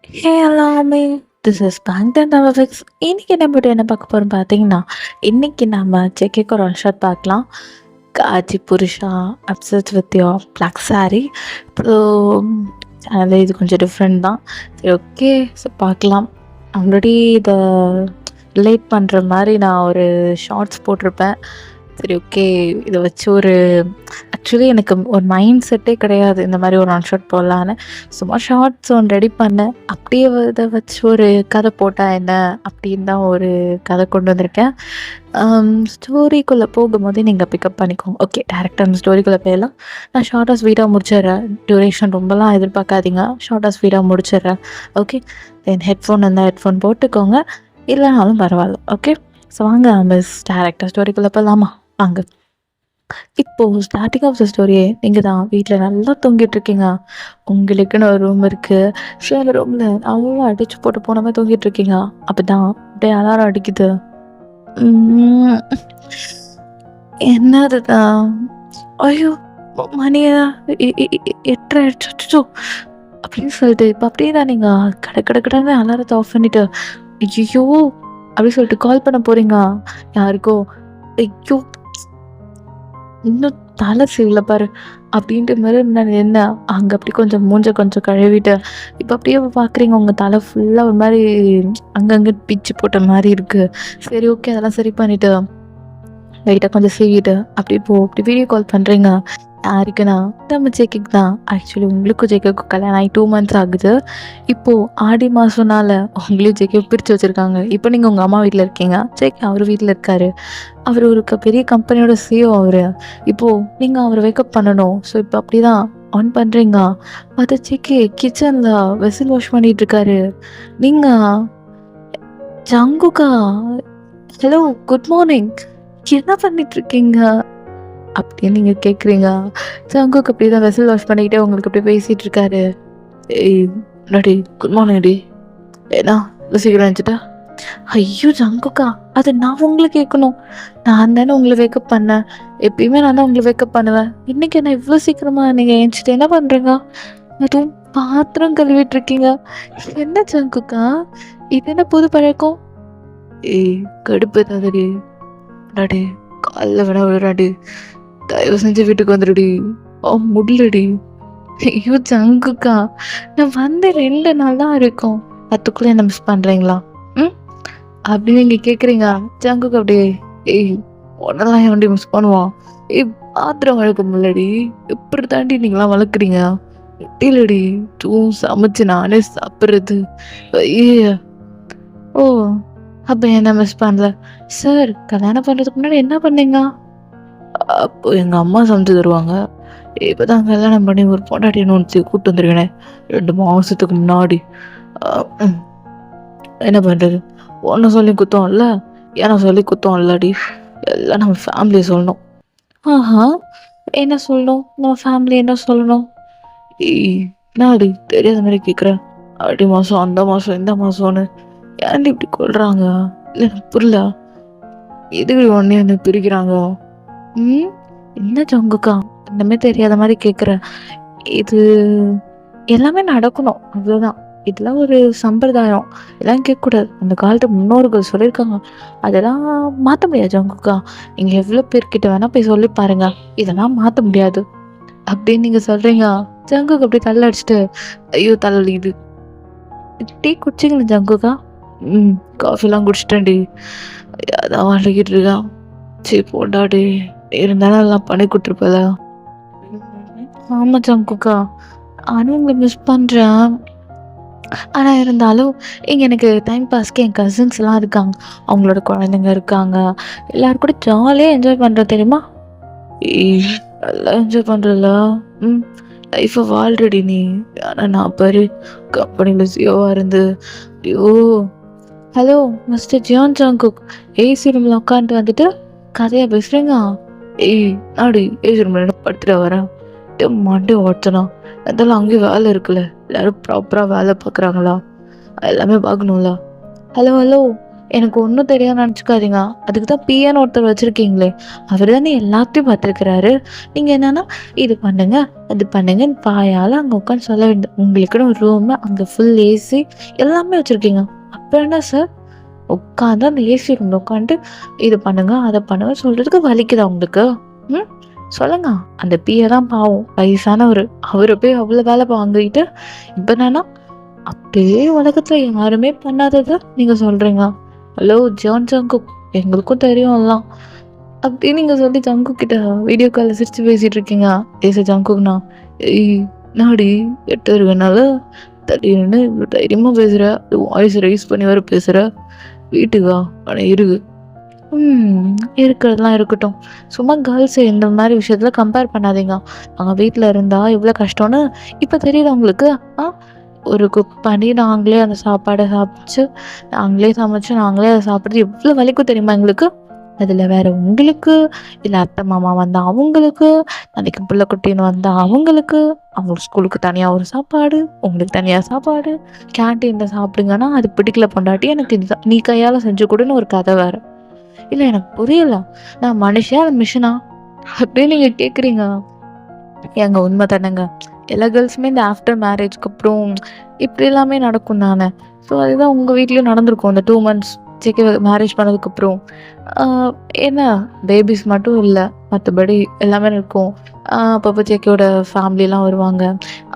ஹே எல்லாமே this is bank and fix. இன்னைக்கு நம்ம என்ன பார்க்க போகிறோம் பார்த்தீங்கன்னா, இன்னைக்கு நம்ம ஜேகேக்கு ஒரு ஒன் ஷாட் பார்க்கலாம். காஜி புருஷா upset with your black sorry. அப்புறம் அது இது கொஞ்சம் டிஃப்ரெண்ட் தான். சரி, ஓகே. ஸோ பார்க்கலாம். ஆல்ரெடி இதை ரிலேட் பண்ணுற மாதிரி நான் ஒரு ஷார்ட்ஸ் போட்டிருப்பேன். சரி, ஓகே. இதை வச்சு ஒரு ஆக்சுவலி எனக்கு ஒரு மைண்ட் செட்டே கிடையாது இந்த மாதிரி ஒரு ஒன் ஷாட் போடலான்னு. சும்மா ஷார்ட்ஸ் ஒன்று ரெடி பண்ணேன். அப்படியே இதை வச்சு ஒரு கதை போட்டால் என்ன அப்படின்னு தான் ஒரு கதை கொண்டு வந்திருக்கேன். ஸ்டோரிக்குள்ளே போகும்போதே நீங்கள் பிக்கப் பண்ணிக்கோங்க. ஓகே, டேரெக்டாக அந்த ஸ்டோரிக்குள்ளே போயிடலாம். நான் ஷார்ட்டாக ஸ்வீட்டாக முடிச்சிடுறேன். டியூரேஷன் ரொம்பலாம் எதிர்பார்க்காதீங்க. ஷார்ட்டாக ஸ்வீட்டாக முடிச்சிடுறேன். ஓகே, தென் ஹெட்ஃபோன் இருந்தால் ஹெட்ஃபோன் போட்டுக்கோங்க, இல்லைனாலும் பரவாயில்ல. ஓகே, ஸோ வாங்க மிஸ் டேரெக்டாக ஸ்டோரிக்குள்ளே போகலாமா? வாங்க. இப்போது ஸ்டார்டிங் ஆஃப் த ஸ்டோரியே நீங்கள் தான் வீட்டில் நல்லா தூங்கிட்டுருக்கீங்க. உங்களுக்குன்னு ஒரு ரூம் இருக்குது. ஸோ அந்த ரூமில் நல்லா அடித்து போட்டு போன மாதிரி தூங்கிட்டுருக்கீங்க. அப்போ தான் அப்படியே அலாரம் அடிக்குது. என்னது தான்? ஐயோ, மணி 8:30 ஆயிடுச்சு அப்படின்னு சொல்லிட்டு இப்போ அப்படியே தான் நீங்கள் கடை அலாரத்தை ஆஃப் பண்ணிவிட்டு ஐயோ அப்படின்னு சொல்லிட்டு கால் பண்ண போகிறீங்க யாருக்கோ. ஐயோ, இன்னும் தலை சீவல பாரு அப்படின்ட்டு மாதிரி நான் என்ன அங்கே அப்படி கொஞ்சம் மூஞ்ச கொஞ்சம் கழுவிட்டு இப்போ அப்படியே பார்க்குறீங்க உங்கள் தலை ஃபுல்லாக ஒரு மாதிரி அங்கங்கே பிச்சு போட்ட மாதிரி இருக்குது. சரி, ஓகே, அதெல்லாம் சரி பண்ணிவிட்டு லைட்டாக கொஞ்சம் சீவிட்டு அப்படி அப்படி வீடியோ கால் பண்ணுறீங்க. யாருக்குண்ணா? நம்ம ஜேகேக்கு தான். ஆக்சுவலி உங்களுக்கும் ஜேகேக்கும் கல்யாணம் ஆகி 2 months ஆகுது. இப்போது ஆடி மாதம்னால உங்களையும் ஜேகே பிரித்து வச்சுருக்காங்க. இப்போ நீங்கள் உங்கள் அம்மா வீட்டில் இருக்கீங்க, ஜேகே அவர் வீட்டில் இருக்கார். அவர் ஒரு பெரிய கம்பெனியோட சிஓ அவர். இப்போது நீங்கள் அவரை வேக்கப் பண்ணணும். ஸோ இப்போ அப்படி தான் ஆன் பண்ணுறீங்க. அது ஜேகே கிச்சனில் வெசில் வாஷ் பண்ணிகிட்ருக்காரு. நீங்கள் ஜங்குக்கா, ஹலோ, குட் மார்னிங், என்ன பண்ணிகிட்ருக்கீங்க அப்படின்னு நீங்கள் கேட்குறீங்க. ஜங்குக்கு அப்படி தான் வெசல் வாஷ் பண்ணிக்கிட்டே உங்களுக்கு அப்படியே பேசிகிட்டு இருக்காரு. ஏய் நடி, குட் மார்னிங் டி, ஏன்னா இவ்வளோ சீக்கிரம் இருந்துச்சுட்டா? ஐயோ ஜங்குக்கா, அது நான் உங்களை கேட்கணும். நான் தானே உங்களை வேக்கப் பண்ணேன். எப்பயுமே நான் தான் உங்களை வேக்கப் பண்ணுவேன். இன்றைக்கி என்ன இவ்வளோ சீக்கிரமாக நீங்கள் எழுந்துட்டு என்ன பண்ணுறீங்க? அதுவும் பாத்திரம் கழுவிட்டு இருக்கீங்க. என்ன ஜங்குக்கா, இது என்ன புது பழக்கம்? ஏய் கடுப்பு தாதடி, நடி காலைல வேணா விடுறாடி, தயவு செஞ்சு வீட்டுக்கு வந்துடுடி, முடியலடி. ஐயோ ஜங்குக்கா, நான் வந்து 2 நாள் தான் இருக்கும், அதுக்குள்ளே என்ன மிஸ் பண்ணுறீங்களா? அப்படின்னு நீங்கள் கேட்குறீங்க. ஜங்குக்கு அப்படியே ஏய் உடனெல்லாம் என் வண்டி மிஸ் பண்ணுவான். ஏய் பாத்திரம் வளர்க்க முடியலடி, எப்படி தாண்டி நீங்களாம் வளர்க்குறீங்க? இல்லடி, தூம் சமைச்சு நானே சாப்பிட்றது. ஐய, ஓ அப்போ என்ன மிஸ் பண்ணல? சார், கல்யாணம் பண்ணுறதுக்கு முன்னாடி என்ன பண்ணீங்க? அப்போ எங்கள் அம்மா சமைச்சு தருவாங்க. இப்போ தான் கல்யாணம் பண்ணி ஒரு பொண்டாட்டின்னு ஒன்று கூப்பிட்டு வந்துருக்கேனே 2 மாதத்துக்கு முன்னாடி. என்ன பண்ணுறது, ஒன்று சொல்லி குத்தம் இல்லை, ஏன்னா சொல்லி குத்தம் இல்லடி, எல்லாம் நம்ம ஃபேமிலியை சொல்லணும். ஆஹா, என்ன சொல்லணும்? நம்ம ஃபேமிலி என்ன சொல்லணும்? என்னடி தெரியாத மாதிரி கேட்குறேன். அடி மாதம், அந்த மாதம், இந்த மாதம்னு ஏன்டி இப்படி கொள்றாங்க? இல்லை எனக்கு புரியல, எதுக்கு உடனே என்ன பிரிக்கிறாங்க? என்ன ஜங்குக்கா இன்னமே தெரியாத மாதிரி கேட்குற? இது எல்லாமே நடக்கணும், அவ்வளோதான். இதெல்லாம் ஒரு சம்பிரதாயம், இதெல்லாம் கேட்கக்கூடாது. அந்த காலத்து முன்னோர்கள் சொல்லியிருக்காங்க, அதெல்லாம் மாற்ற முடியாது ஜங்குக்கா. நீங்கள் எவ்வளோ பேர்கிட்ட வேணால் போய் சொல்லி பாருங்க, இதெல்லாம் மாற்ற முடியாது அப்படின்னு நீங்கள் சொல்கிறீங்க. ஜங்குக்கு அப்படி தள்ள அடிச்சுட்டு ஐயோ தள்ளி இது டீ குடிச்சிங்களா ஜங்குக்கா? காஃபிலாம் குடிச்சிட்டேன்டி, அதான் வாங்கிக்கிட்டு இருக்கான். சரி போட்டாடி, இருந்தாலும் எல்லாம் பண்ணி கொடுத்துருப்பல. ஆமாம் ஜங்குக்கா, நானும் உங்களை மிஸ் பண்ணுறேன். ஆனால் இருந்தாலும் இங்கே எனக்கு டைம் பாஸ்க்கு என் கசின்ஸ்லாம் இருக்காங்க, அவங்களோட குழந்தைங்க இருக்காங்க, எல்லோரும் கூட ஜாலியாக என்ஜாய் பண்ணுறேன் தெரியுமா? நல்லா என்ஜாய் பண்ணுறல. லைஃப்பை வாழ்றடி நீ. ஆனால் நான் பாரு கம்பெனியில் சிஓவாக இருந்து. ஐயோ, hello mister Ziyan Jungkook, AC ரூமில் உட்காந்துட்டு வந்துட்டு கதையாக பேசுகிறீங்க? நாடி ஏசி ரூமில் என்ன படுத்துட்டு வரேன்? மண்டே ஓட்டணும், அதெல்லாம் அங்கேயும் வேலை இருக்குல்ல, எல்லோரும் ப்ராப்பராக வேலை பார்க்குறாங்களா? எல்லாமே பார்க்கணும்ல. ஹலோ ஹலோ, எனக்கு ஒன்றும் தெரியாதுன்னு நினச்சிக்காதீங்க. அதுக்கு தான் பிஏன்னு ஒருத்தர் வச்சுருக்கீங்களே, அவர் தானே எல்லாத்தையும் பார்த்துருக்கிறாரு. நீங்கள் என்னன்னா இது பண்ணுங்க அது பண்ணுங்கன்னு பாயால் அங்கே உட்காந்து சொல்ல வேண்டியது. உங்களுக்குன்னு ஒரு ரூமு, அங்கே ஃபுல் ஏசி எல்லாமே வச்சுருக்கீங்க. அப்புறம் என்ன சார், உட்காந்து அந்த ஏசி ரூமில் உட்காந்துட்டு இது பண்ணுங்க அதை பண்ணுங்க சொல்கிறதுக்கு வலிக்குதா உங்களுக்கு? ம் சொல்லுங்க. அந்த பிஏ தான் பாவம், வயசானவர். அவரை போய் அவ்வளோ வேலை வாங்கிட்டு இப்போ என்னன்னா அப்படியே உலகத்தில் யாருமே பண்ணாததை நீங்கள் சொல்கிறீங்க. ஹலோ ஜான் ஜங்குக், எங்களுக்கும் தெரியும் எல்லாம் அப்படின்னு நீங்கள் சொல்லி ஜங்குக் கிட்ட வீடியோ காலில் சிரித்து பேசிகிட்டு இருக்கீங்க. ஜங்குக்னா, ஏய் நாடி எட்டு இருக்கனால திடீர்னு இவ்வளோ தைரியமாக பேசுகிற, வாய்ஸ் ரைஸ் பண்ணி வர பேசுகிற, வீட்டுக்கா ஆனால் இருக்கு. இருக்கிறதுலாம் இருக்கட்டும். சும்மா கேர்ள்ஸ் இந்த மாதிரி விஷயத்தில் கம்பேர் பண்ணாதீங்க. அவங்க வீட்டில் இருந்தால் எவ்வளோ கஷ்டம்னு இப்போ தெரியுது உங்களுக்கு. ஒரு குக் பண்ணி நாங்களே அந்த சாப்பாடை சாப்பிட்டு நாங்களே சமைச்சு நாங்களே அதை சாப்பிட்றது எவ்வளோ வலிக்கும் தெரியுமா எங்களுக்கு? அதில் வேறு உங்களுக்கு, இல்லை அத்தை மாமா வந்தால் அவங்களுக்கு, நாளைக்கு பிள்ளை குட்டின்னு வந்தால் அவங்களுக்கு, அவங்களுக்கு ஸ்கூலுக்கு தனியாக ஒரு சாப்பாடு, உங்களுக்கு தனியாக சாப்பாடு, கேன்டீனில் சாப்பிடுங்கன்னா அது பிடிக்கல பொண்டாட்டி எனக்கு இதுதான் நீ கையால் செஞ்சு கொடுன்னு ஒரு கதை வேறு. இல்லை எனக்கு புரியல, நான் மனுஷன் அது மிஷினா அப்படின்னு நீங்கள் கேட்குறீங்க. ஏங்க உண்மை தானேங்க. எல்லா கேர்ள்ஸுமே இந்த ஆஃப்டர் மேரேஜ்க்கு அப்புறம் இப்படி எல்லாமே நடக்கும் தானே. ஸோ அதுதான் உங்கள் வீட்லேயும் நடந்திருக்கும். அந்த 2 months ஜேகே மேரேஜ் பண்ணதுக்கப்புறம் என்ன பேபிஸ் மட்டும் இல்லை, மற்றபடி எல்லாமே இருக்கும். அப்பப்போ ஜேகேயோட ஃபேமிலிலாம் வருவாங்க.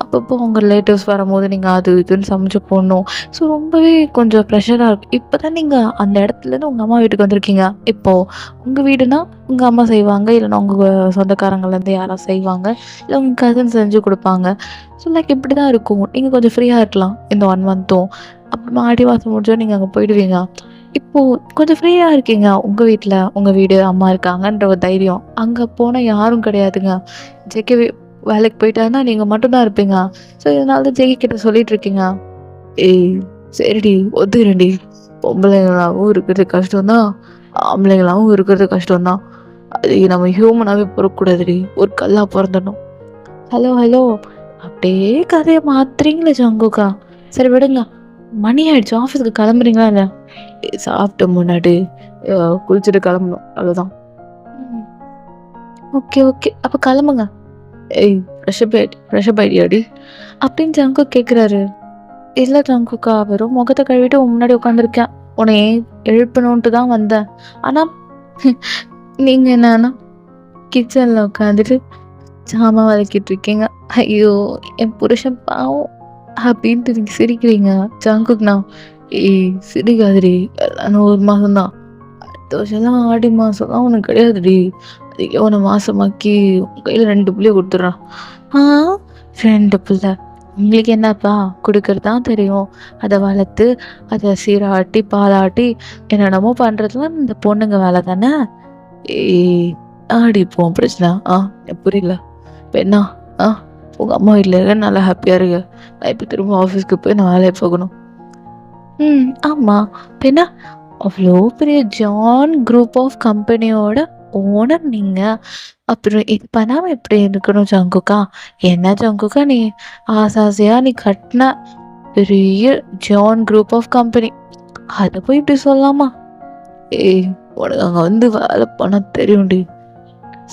அப்பப்போ அவங்க ரிலேட்டிவ்ஸ் வரும்போது நீங்கள் அது இதுன்னு சமைச்சு போடணும். ஸோ ரொம்பவே கொஞ்சம் ப்ரெஷராக இருக்கும். இப்போ தான் நீங்கள் அந்த இடத்துலேருந்து உங்கள் அம்மா வீட்டுக்கு வந்திருக்கீங்க. இப்போது உங்கள் வீடுனா உங்கள் அம்மா செய்வாங்க, இல்லைன்னா உங்கள் சொந்தக்காரங்கள்லேருந்து யாராவது செய்வாங்க, இல்லை உங்கள் கசின் செஞ்சு கொடுப்பாங்க. ஸோ லைக் இப்படி தான் இருக்கும். நீங்கள் கொஞ்சம் ஃப்ரீயாக இருக்கலாம் இந்த 1 monthும். அப்புறமா ஆடி மாதம் முடிஞ்சோ நீங்கள் அங்கே போயிடுவீங்க. இப்போது கொஞ்சம் ஃப்ரீயாக இருக்கீங்க. உங்கள் வீட்டில் உங்கள் வீடு, அம்மா இருக்காங்கன்ற ஒரு தைரியம். அங்கே போனால் யாரும் கிடையாதுங்க. ஜேகே வேலைக்கு போயிட்டாருன்னா நீங்கள் மட்டும்தான் இருப்பீங்க. ஸோ இதனால தான் ஜேகே கிட்ட சொல்லிட்டு இருக்கீங்க, ஏய் சரிடி ஒத்துக்கிறேன்டி, பொம்பளைங்களாகவும் இருக்கிறது கஷ்டம்தான், ஆம்பளைங்களாகவும் இருக்கிறது கஷ்டம்தான், அது நம்ம ஹியூமனாகவே பிறக்கக்கூடாதுடி, ஒரு கல்லாக பிறந்துடணும். ஹலோ ஹலோ அப்படியே கதையை மாத்துறீங்களே ஜங்குக்கா. சரி விடுங்க, மணி ஆயிடுச்சு, ஆஃபீஸுக்கு கிளம்புறீங்களா இல்லை? சாப்பிட்ட முன்னாடி குளிச்சுட்டு கிளம்பணும், அவ்வளோதான். ஓகே ஓகே அப்போ கிளம்புங்க. ஏய் ஃப்ரெஷ்அப் ஆயிடியாடி அப்படின்னு ஜங்கு கேட்குறாரு. இல்லை ஜங்குக்கா, வெறும் முகத்தை கழுவிட்டு முன்னாடி உட்காந்துருக்கேன், உன்னை எழுப்பணுன்ட்டு தான் வந்தேன். ஆனால் நீங்கள் என்னன்னா கிச்சனில் உட்காந்துட்டு சாமான் விளக்கிட்டு இருக்கீங்க. ஐயோ என் புருஷன் பாவம் அப்படின்ட்டு நீங்கள் சிரிக்கிறீங்க. ஜங்குக்னா, ஏய் சிரிக்காதுடி, எல்லாம் 1 மாதம்தான், அடுத்த வருஷம்லாம் ஆடி மாதம்லாம் உனக்கு கிடையாதுடி, அதுக்கே உன்னை மாசமாக்கி உன் கையில் 2 பிள்ளைய கொடுத்துட்றான். 2 பிள்ளை உங்களுக்கு என்னப்பா கொடுக்கறது தான் தெரியும். அதை வளர்த்து அதை சீராட்டி பாலாட்டி என்னென்னமோ பண்ணுறதுலாம் இந்த பொண்ணுங்க வேலை தானே. ஏய் ஆடிப்போம் பிரச்சனை. புரியல இப்போ என்ன? உங்கள் அம்மா வீட்டில் இருக்க நல்லா ஹாப்பியாக இருக்கு, நான் இப்போ திரும்ப ஆஃபீஸ்க்கு போய் நான் வேலையை போகணும். ஆமாம் பின்ன, அவ்வளோ பெரிய ஜான் குரூப் ஆஃப் கம்பெனியோட ஓனர் நீங்கள், அப்புறம் இது பண்ணாமல் எப்படி இருக்கணும் ஜங்குக்கா? என்ன ஜங்குக்கா நீ ஆசாசியாக நீ கட்டின பெரிய ஜான் குரூப் ஆஃப் கம்பெனி, அதை போய் இப்படி சொல்லலாமா? ஏய் உனக்கு அங்கே வந்து வேலை பண்ண தெரியும்டி.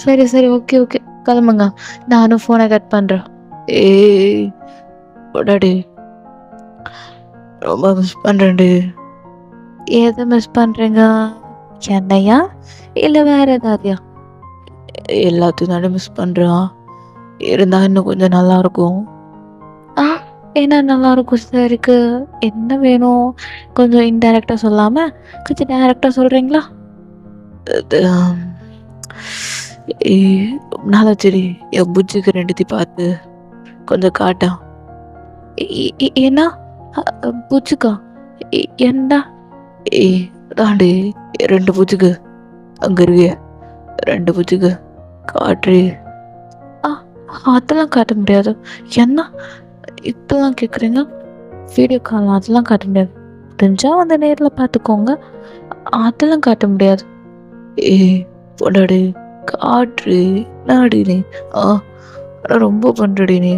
சரி சரி ஓகே ஓகே கிளம்புங்க, நானும் ஃபோனை கட் பண்ணுறேன். ஏய் போடாடி, ரொம்ப மிஸ் பண்ணுறேன்டி. எதை மிஸ் பண்ணுறீங்க? என்னையா இல்லை வேற ஏதாவதுயா? எல்லாத்தையும் தானே மிஸ் பண்ணுறான், இருந்தால் இன்னும் கொஞ்சம் நல்லாயிருக்கும். என்ன நல்லாயிருக்கும் சாருக்கு? என்ன வேணும்? கொஞ்சம் இன்டைரக்டாக சொல்லாமல் கொஞ்சம் டைரக்டாக சொல்கிறீங்களா? நாளாச்சேரி என் புஜ்ஜுக்கு 2 பார்த்து கொஞ்சம் காட்டா. ஏன்னா பூச்சுக்கா என்ன? தாண்டி 2 பூச்சுக்கு அங்கே இருக்கு, 2 பூச்சுக்கு காட்டு. அதெல்லாம் காட்ட முடியாது. என்ன இப்பெல்லாம் கேட்குறீங்க? வீடியோ கால் அதெல்லாம் காட்ட முடியாது, தெரிஞ்சால் வந்து நேரில் பார்த்துக்கோங்க. அதெல்லாம் காட்ட முடியாது. பொண்டாடி காட்டு நாடி நீ. ஆனால் ரொம்ப பண்ணுறடி நீ.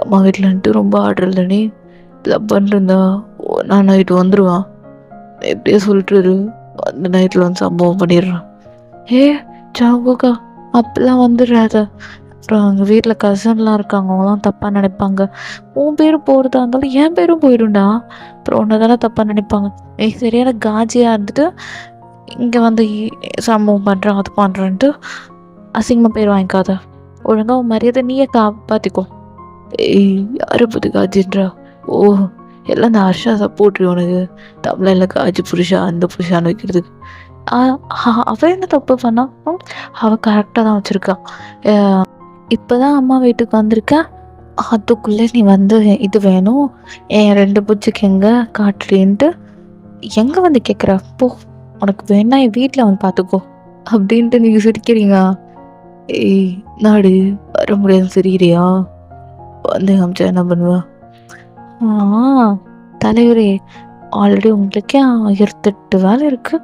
அம்மா வீட்டிலன்ட்டு ரொம்ப ஆர்டர் இல்லை, நீ இதெல்லாம் பண்ணுறா நான் நைட்டு வந்துடுவான். எப்படியே சொல்லிட்டு அந்த நைட்டில் வந்து சம்பவம் பண்ணிடுறான். ஏ ஜாங்குக்கா அப்பெல்லாம் வந்துடுறாத. அப்புறம் எங்கள் வீட்டில் கசன்லாம் இருக்காங்க, அவங்களாம் தப்பாக நினைப்பாங்க. உன் பேரும் போகிறதா இருந்தாலும் என் பேரும் போயிடும்டா. அப்புறம் ஒன்று தானே தப்பாக நினைப்பாங்க. சரியான காஜியாக இருந்துட்டு இங்கே வந்து சம்பவம் பண்ணுறான் அது பண்ணுறேன்ட்டு அசிங்கமாக பேர் வாங்கிக்காத. ஒழுங்காக உன் மரியாதை நீயே காப்பாற்றிக்கோ. யாரை பற்றி காஜின்றா? ஓ எல்லாம் இந்த ஹர்ஷா சப்போர்ட்ரி உனக்கு. தமிழில் காஜி புருஷா அந்த புருஷான்னு வைக்கிறதுக்கு. அவள் என்ன தப்பு பண்ணா? அவள் கரெக்டாக தான் வச்சுருக்கான். இப்போ தான் அம்மா வீட்டுக்கு வந்திருக்கேன், அதுக்குள்ளே நீ வந்து இது வேணும் என் 2 புச்சுக்கு எங்கே காட்டுறேன்ட்டு எங்கே வந்து கேட்குற? போ, உனக்கு வேணா என் வீட்டில் வந்து பார்த்துக்கோ அப்படின்ட்டு நீங்கள் சிரிக்கிறீங்க. நாடு வர முடியாது சிரிக்கிறியா? வந்து காமிச்சா என்ன பண்ணுவா? தலைவரே, ஆல்ரெடி உங்களுக்கே 1008 வேலை இருக்கு,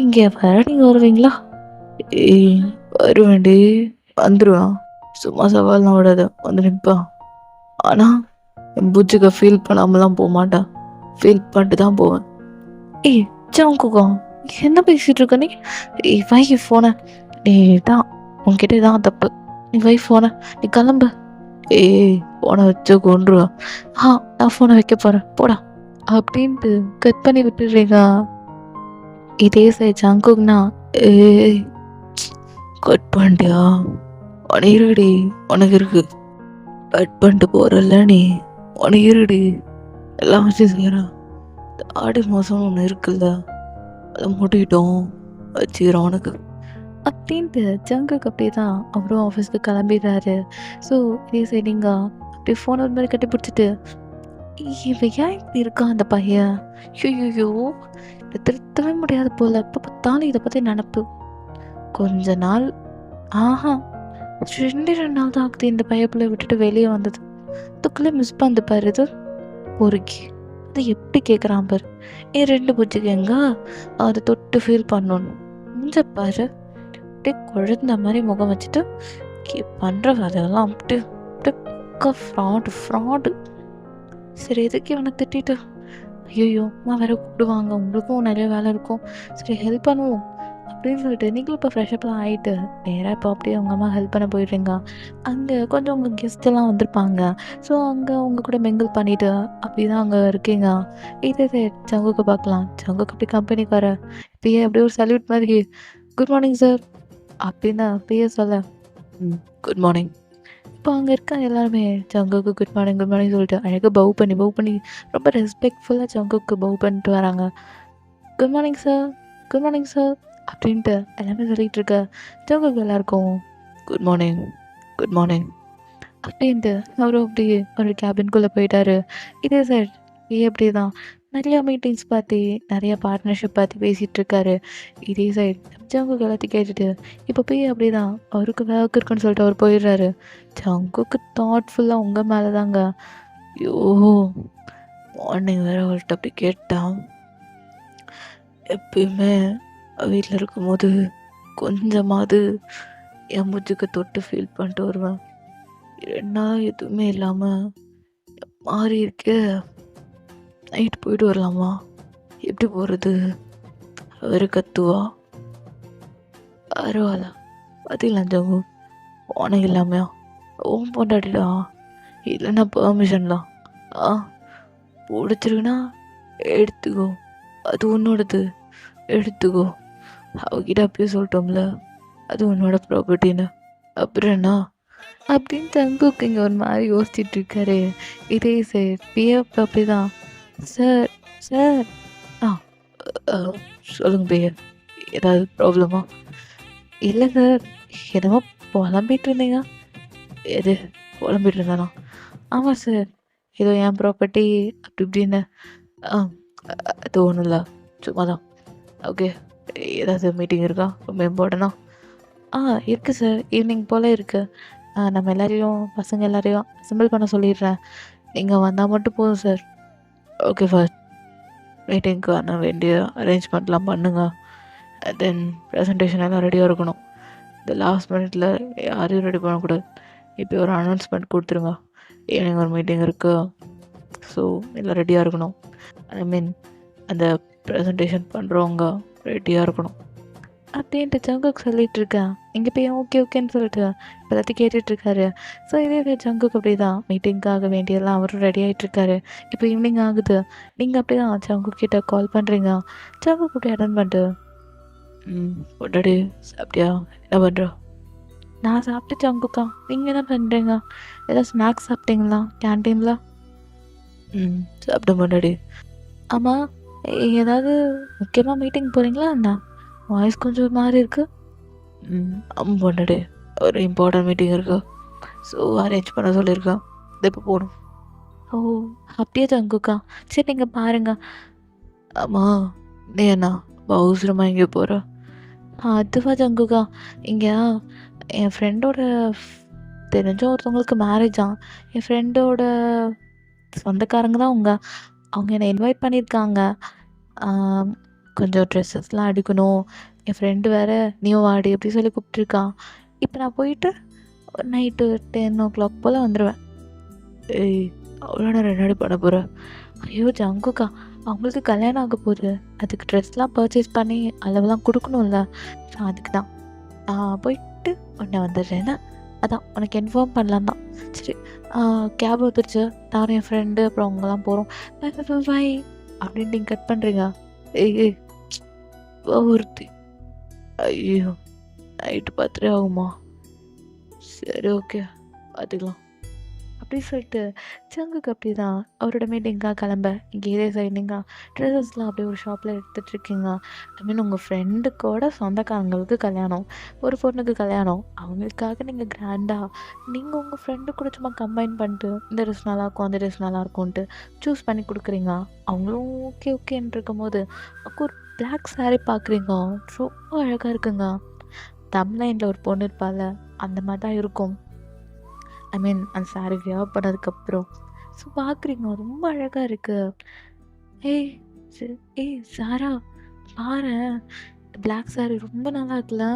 இங்கே வேற நீங்கள் வருவீங்களா? வருவேண்டி, வந்துடுவான். சும்மா சவால்லாம் விடாத, வந்து நிற்பான். ஆனால் என் புஜ்ஜுக்க ஃபீல் பண்ணாமலாம் போக மாட்டான், ஃபீல் பண்ணிட்டு தான் போவேன். ஜாங்குக்கா என்ன பேசிகிட்டு இருக்க நீ? வை ஃபோனை. நீ தான் உன்கிட்ட தான் தப்பு. நீ வை ஃபோனை, நீ கிளம்பு. ஃபோனை வச்சு கொண்டுருவா. நான் ஃபோனை வைக்க போகிறேன் போடா அப்படின்ட்டு கட் பண்ணி விட்டுடுறீங்க. இதே சரி ஜாங்குக்னா, கட் பண்ணிட்டியா? உனக்கு இருடி, உனக்கு இருக்கு. கட் பண்ணிட்டு போகிறல்ல நீ, உனக்கு இருடி. எல்லாம் வச்சு செய்கிறான். ஆடி மாதம் ஒன்று இருக்குல்ல, அதை மூட்டிக்கிட்டோம் வச்சுக்கிறோம் உனக்கு அப்படின்ட்டு ஜங்குக்கு அப்படியே தான் அவரும் ஆஃபீஸ்க்கு கிளம்பிடுறாரு. ஸோ இதே சரிங்க அப்படியே ஃபோன் ஒரு மாதிரி கட்டி பிடிச்சிட்டு, இவன் ஏன் இப்படி இருக்கான் அந்த பையன்? ஐயோ இதை திருத்தவே முடியாது போல, எப்போ பார்த்தாலும் இதை பற்றி நினப்பு. கொஞ்ச நாள், 2 நாள் தான் ஆகுது இந்த பையப்பிள்ளை விட்டுட்டு வெளியே வந்தது. அதுக்குள்ளே மிஸ் பண்ணது பாரு இது பொறுக்கி. அது எப்படி கேட்குறான் பாரு, 2 புஜ்ஜுக்கு எங்க அதை தொட்டு ஃபீல் பண்ணணும். முடிஞ்ச பாரு அப்படியே குழந்த மாதிரி முகம் வச்சுட்டு பண்ணுற வேலையெல்லாம் அப்படியே அப்படியே ஃப்ராடு. சரி எதுக்கு இவனை திட்டிட்டு, ஐயோ அம்மா வேற கூப்பிடுவாங்க, உங்களுக்கும் நிறைய வேலை இருக்கும், சரி ஹெல்ப் பண்ணுவோம் அப்படின்னு சொல்லிட்டு நீங்களும் இப்போ ஃப்ரெஷ்அப்லாம் ஆகிட்டு நேராக இப்போ அப்படியே அவங்க அம்மா ஹெல்ப் பண்ண போயிடுறீங்க. அங்கே கொஞ்சம் உங்கள் கெஸ்ட்டெல்லாம் வந்திருப்பாங்க. ஸோ அங்கே உங்கள் கூட மிங்கிள் பண்ணிவிட்டு அப்படி தான் அங்கே இருக்கீங்க. இதே ஜங்குக்கு பார்க்கலாம். ஜங்குக்கு அப்படி கம்பெனிக்கார இப்பயே அப்படியே ஒரு சல்யூட் மாதிரி, குட் மார்னிங் சார் அப்படின்னு அப்பயே சொல்ல, குட் மார்னிங். இப்போ அங்கே இருக்க எல்லாருமே ஜங்குக்கு குட் மார்னிங் சொல்லிட்டு அழகாக பவ் பண்ணி ரொம்ப ரெஸ்பெக்ட்ஃபுல்லாக ஜங்குக்கு பவ் பண்ணிட்டு வராங்க. குட் மார்னிங் சார் அப்படின்ட்டு எல்லாமே சொல்லிகிட்டு இருக்க ஜங்குக்கு எல்லாருக்கும் குட் மார்னிங் அப்படின்ட்டு அவரும் அப்படியே ஒரு கேபின்குள்ளே போயிட்டாரு. இதே சார் அப்படி தான் நிறையா மீட்டிங்ஸ் பார்த்து நிறையா பார்ட்னர்ஷிப் பார்த்து பேசிகிட்டு இருக்காரு. இதே சைட் ஜங்குக்கு எல்லாத்தையும் கேட்டுட்டு இப்போ போய் அப்படி தான் அவருக்கு ஒர்க் இருக்குன்னு சொல்லிட்டு அவர் போயிடுறாரு. ஜங்குக்கு தாட்ஃபுல்லாக உங்கள் மேலே தாங்க. ஐயோ மார்னிங் வேறு அவள்கிட்ட அப்படி கேட்டான். எப்பயுமே வீட்டில் இருக்கும்போது கொஞ்சமாவது என் மூச்சுக்கு தொட்டு ஃபீல் பண்ணிட்டு வருவேன். 2 நாள் எதுவுமே இல்லாமல் மாறி இருக்கே, நைட்டு போயிட்டு வரலாமா? எப்படி போகிறது? அவர் கத்துவா. பரவாயில்ல பார்த்தீங்களா ஜங்கு, உனக்கு இல்லாமையா ஓம் பொண்டாட்டிடா, இல்லைன்னா பெர்மிஷன்லாம் பிடிச்சிருக்குன்னா எடுத்துக்கோ, அது உன்னோடது எடுத்துக்கோ. அவகிட்ட அப்படியே சொல்லிட்டோம்ல, அது உன்னோட ப்ராப்பர்ட்டின்னு. அப்புறம் என்ன அப்படின்னு ஜங்குக்கு இங்கே ஒரு மாதிரி யோசிச்சுட்டு இருக்காரு. இதே சார் பிஎஃப் அப்படி தான். சார் சொல்லுங்க பிஎஃப், ஏதாவது ப்ராப்ளமா? இல்லை சார், என்னமோ புலம்பிகிட்டு இருந்தீங்க. எது புலம்பிகிட்டு இருந்தானா? ஆமாம் சார், ஏதோ என் ப்ராப்பர்ட்டி அப்படி இப்படின்னு. அது ஒன்றும் இல்லை, சும்மா தான். ஓகே, ஏதாவது மீட்டிங் இருக்கா ரொம்ப இம்பார்ட்டனா? இருக்குது சார், ஈவினிங் போல் இருக்குது. நம்ம பசங்க எல்லாரையும் அசம்பிள் பண்ண சொல்லிடுறேன், நீங்கள் வந்தால் மட்டும் போதும் சார். ஓகே ஃபர்ஸ்ட் மீட்டிங்க்கு வர வேண்டிய அரேஞ்ச்மெண்ட்லாம் பண்ணுங்க. தென் ப்ரெசன்டேஷன் எல்லாம் ரெடியாக இருக்கணும். இந்த லாஸ்ட் மினிட்ல யாரையும் ரெடி பண்ணக்கூடாது. இப்போ ஒரு அனௌன்ஸ்மெண்ட் கொடுத்துருங்க, ஈவினிங் ஒரு மீட்டிங் இருக்குது, ஸோ எல்லாம் ரெடியாக இருக்கணும். ஐ மீன் அந்த ப்ரெசன்டேஷன் பண்ணுறவங்க ரெடியாக இருக்கணும் அப்படின்ட்டு ஜங்குக்கு சொல்லிகிட்ருக்கேன். இங்கே போய் ஓகே ஓகேன்னு சொல்லிட்டு எல்லாத்தையும் கேட்டுட்ருக்காரு. ஸோ இதே ஜங்குக்கு அப்படி தான் மீட்டிங்க்காக வேண்டியதெல்லாம் அவரும் ரெடி ஆகிட்ருக்காரு. இப்போ ஈவினிங் ஆகுது. நீங்கள் அப்படி தான் ஜங்குக் கிட்ட கால் பண்ணுறீங்க. ஜங்குக் அப்படி அட்டன் பண்ணிட்டு பொண்டாடி சாப்பிட்டியா? என்ன பண்ணுற? நான் சாப்பிட்டு ஜங்குக்கா. நீங்கள் என்ன பண்ணுறீங்க? ஏதாவது ஸ்நாக்ஸ் சாப்பிட்டீங்களா கேன்டீனில்? சாப்பிட்ட பொண்டாடி. ஆமாம், ஏதாவது முக்கியமாக மீட்டிங் போகிறீங்களா என்ன? வாய்ஸ் கொஞ்சம் ஒரு மாதிரி இருக்குது. ஆமாம் பொண்டாடி, ஒரு இம்பார்ட்டன்ட் மீட்டிங் இருக்கு. ஸோ அரேஞ்ச் பண்ண சொல்லியிருக்கேன். இது இப்போ போகணும். ஓ, அப்படியே ஜங்குக்கா. சரி நீங்கள் பாருங்க. ஆமாம், நீ என்ன அவசரமாக எங்கேயோ போகிற? அதுவா ஜங்குக்கா, இங்கே என் ஃப்ரெண்டோட தெரிஞ்ச ஒருத்தவங்களுக்கு மேரேஜா. என் ஃப்ரெண்டோட சொந்தக்காரங்க தான் அவங்க என்னை இன்வைட் பண்ணியிருக்காங்க. கொஞ்சம் ட்ரெஸ்ஸஸ்லாம் எடுக்கணும். என் ஃப்ரெண்டு வேறு நியூ வாடி அப்படி சொல்லி கூப்பிட்ருக்கான். இப்போ நான் போயிட்டு நைட்டு 10 o'clock போல் வந்துடுவேன். ஏய், அவ்வளோ நேரம் என்னடி பண்ண போகிற? ஐயோ ஜங்குக்கா, அவங்களுக்கு கல்யாணம் ஆக போகுது. அதுக்கு ட்ரெஸ்லாம் பர்ச்சேஸ் பண்ணி அளவெல்லாம் கொடுக்கணும்ல. ஸோ அதுக்கு தான் போயிட்டு உடனே வந்துடுறேன்னா, அதான் உனக்கு இன்ஃபார்ம் பண்ணலாம் தான். சரி, கேப் வந்துருச்சு. நானும் என் ஃப்ரெண்டு அப்புறம் அவங்கலாம் போகிறோம். பை பை பை அப்படின்ட்டு நீங்கள் கட் பண்ணுறீங்க. ஏய் ஒருத்தி. ஐயோ, நைட்டு 10 ஆகுமா? சரி ஓகே, பார்த்துக்கலாம் அப்படி சொல்லிட்டு ஜங்குக்கு அப்படி தான் அவரோட மீட்டிங்காக கிளம்ப. இங்கே இதே சைடுங்க ட்ரெஸ்ஸஸ்லாம் அப்படியே ஒரு ஷாப்பில் எடுத்துகிட்ருக்கீங்க. ஐ மீன் உங்கள் ஃப்ரெண்டுக்கோட சொந்தக்காரங்களுக்கு கல்யாணம், ஒரு பொண்ணுக்கு கல்யாணம். அவங்களுக்காக நீங்கள் கிராண்டாக நீங்கள் உங்கள் ஃப்ரெண்டு கூட சும்மா கம்பைன் பண்ணிட்டு இந்த ட்ரெஸ் நல்லாயிருக்கும் அந்த ட்ரெஸ் நல்லாயிருக்கும்ன்ட்டு சூஸ் பண்ணி கொடுக்குறீங்க. அவங்களும் ஓகே ஓகேன்னு இருக்கும்போது ஒரு பிளாக் saree பார்க்குறீங்க. ரொம்ப அழகாக இருக்குங்க. தமிழ்லைனில் ஒரு பொண்ணு இருப்பாள், அந்த மாதிரி தான் இருக்கும். ஐ மீன் அந்த saree வியர் பண்ணதுக்கப்புறம். ஸோ பார்க்குறீங்க, ரொம்ப அழகாக இருக்குது. ஏய் ஏய் சாரா, பாரேன் பிளாக் saree ரொம்ப நல்லா இருக்குல்ல,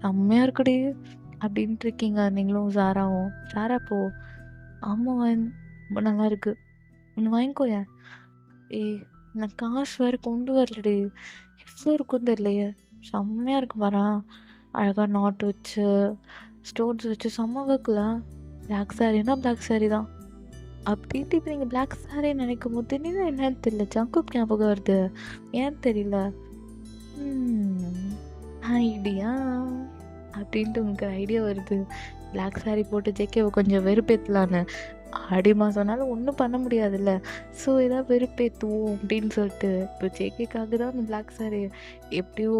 செம்மையாக இருக்குடி அப்படின்ட்டு இருக்கீங்க நீங்களும் சாராவும். சாரா போ. ஆமாம், ரொம்ப நல்லா இருக்கு, ஒன்று வாங்கிக்கோயேன். ஏய், நான் காசு வேறு கொண்டு வரலடி, எவ்வளோ இருக்குன்னு தெரியலையே. செம்மையாக இருக்கு பாரேன், அழகாக நாட் வச்சு ஸ்டோன்ஸ் வச்சு செம்ம ஒர்க்கில். பிளாக் சாரீனா பிளாக் சாரீ தான் அப்படின்ட்டு இப்போ நீங்கள் பிளாக் சாரீ நினைக்கும் போது திடீர்னு என்னன்னு தெரியல ஜங்குக் ஞாபகம் வருது. ஏன்னு தெரியல. ஐடியா அப்படின்ட்டு உங்களுக்கு ஐடியா வருது. பிளாக் saree போட்டு ஜேகேவை கொஞ்சம் வெறுப்பேற்றலான்னு. ஆடி மாதம்னாலும் ஒன்றும் பண்ண முடியாதுல்ல. ஸோ ஏதாவது வெறுப்பேற்றுவோம் அப்படின்னு சொல்லிட்டு இப்போ ஜேகேக்காக தான் அந்த பிளாக் saree எப்படியோ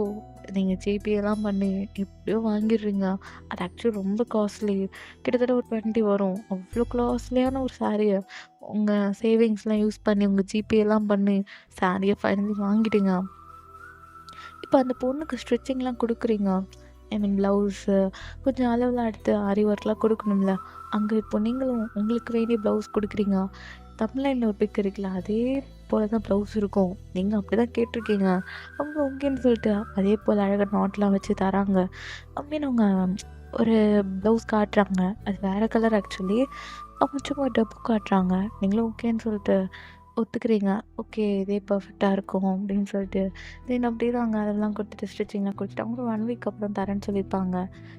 நீங்கள் ஜிபேலாம் பண்ணி எப்படியோ வாங்கிடுறீங்க. அது ஆக்சுவலி ரொம்ப காஸ்ட்லி, கிட்டத்தட்ட ஒரு 20 வரும். அவ்வளோ காஸ்ட்லியான ஒரு சாரியை உங்கள் சேவிங்ஸ்லாம் யூஸ் பண்ணி உங்கள் ஜிபேலாம் பண்ணி சாரியை ஃபைனலி வாங்கிட்டீங்க. இப்போ அந்த பொண்ணுக்கு ஸ்டிச்சிங்லாம் கொடுக்குறீங்க. ஐ மீன் ப்ளவுஸு கொஞ்சம் அளவுலாம் எடுத்து ஆரி ஒர்க்லாம் கொடுக்கணும்ல. அங்கே இப்போ நீங்களும் உங்களுக்கு வேண்டிய ப்ளவுஸ் கொடுக்குறீங்க. தமிழ்லைனில் ஒரு பிக் இருக்குல்ல, அதே போல் தான் ப்ளவுஸ் இருக்கும். நீங்கள் அப்படி தான் கேட்டிருக்கீங்க. அவங்க ஓகேன்னு சொல்லிட்டு அதே போல் அழகாக நாட்லாம் வச்சு தராங்க. ஐ மீன் அவங்க ஒரு ப்ளவுஸ் காட்டுறாங்க, அது வேறு கலர் ஆக்சுவலி. அவங்க சும்மா டப்பு காட்டுறாங்க. நீங்களும் ஓகேன்னு சொல்லிட்டு ஒத்துக்கிறீங்க. ஓகே, இதே பர்ஃபெக்டாக இருக்கும் அப்படின்னு சொல்லிட்டு தென் அப்படியே தாங்க அதெல்லாம் கொடுத்துட்டு ஸ்டிச்சிங்லாம் கொடுத்துட்டு அவங்க 1 வீக் அப்புறம் தரேன்னு சொல்லியிருப்பாங்க.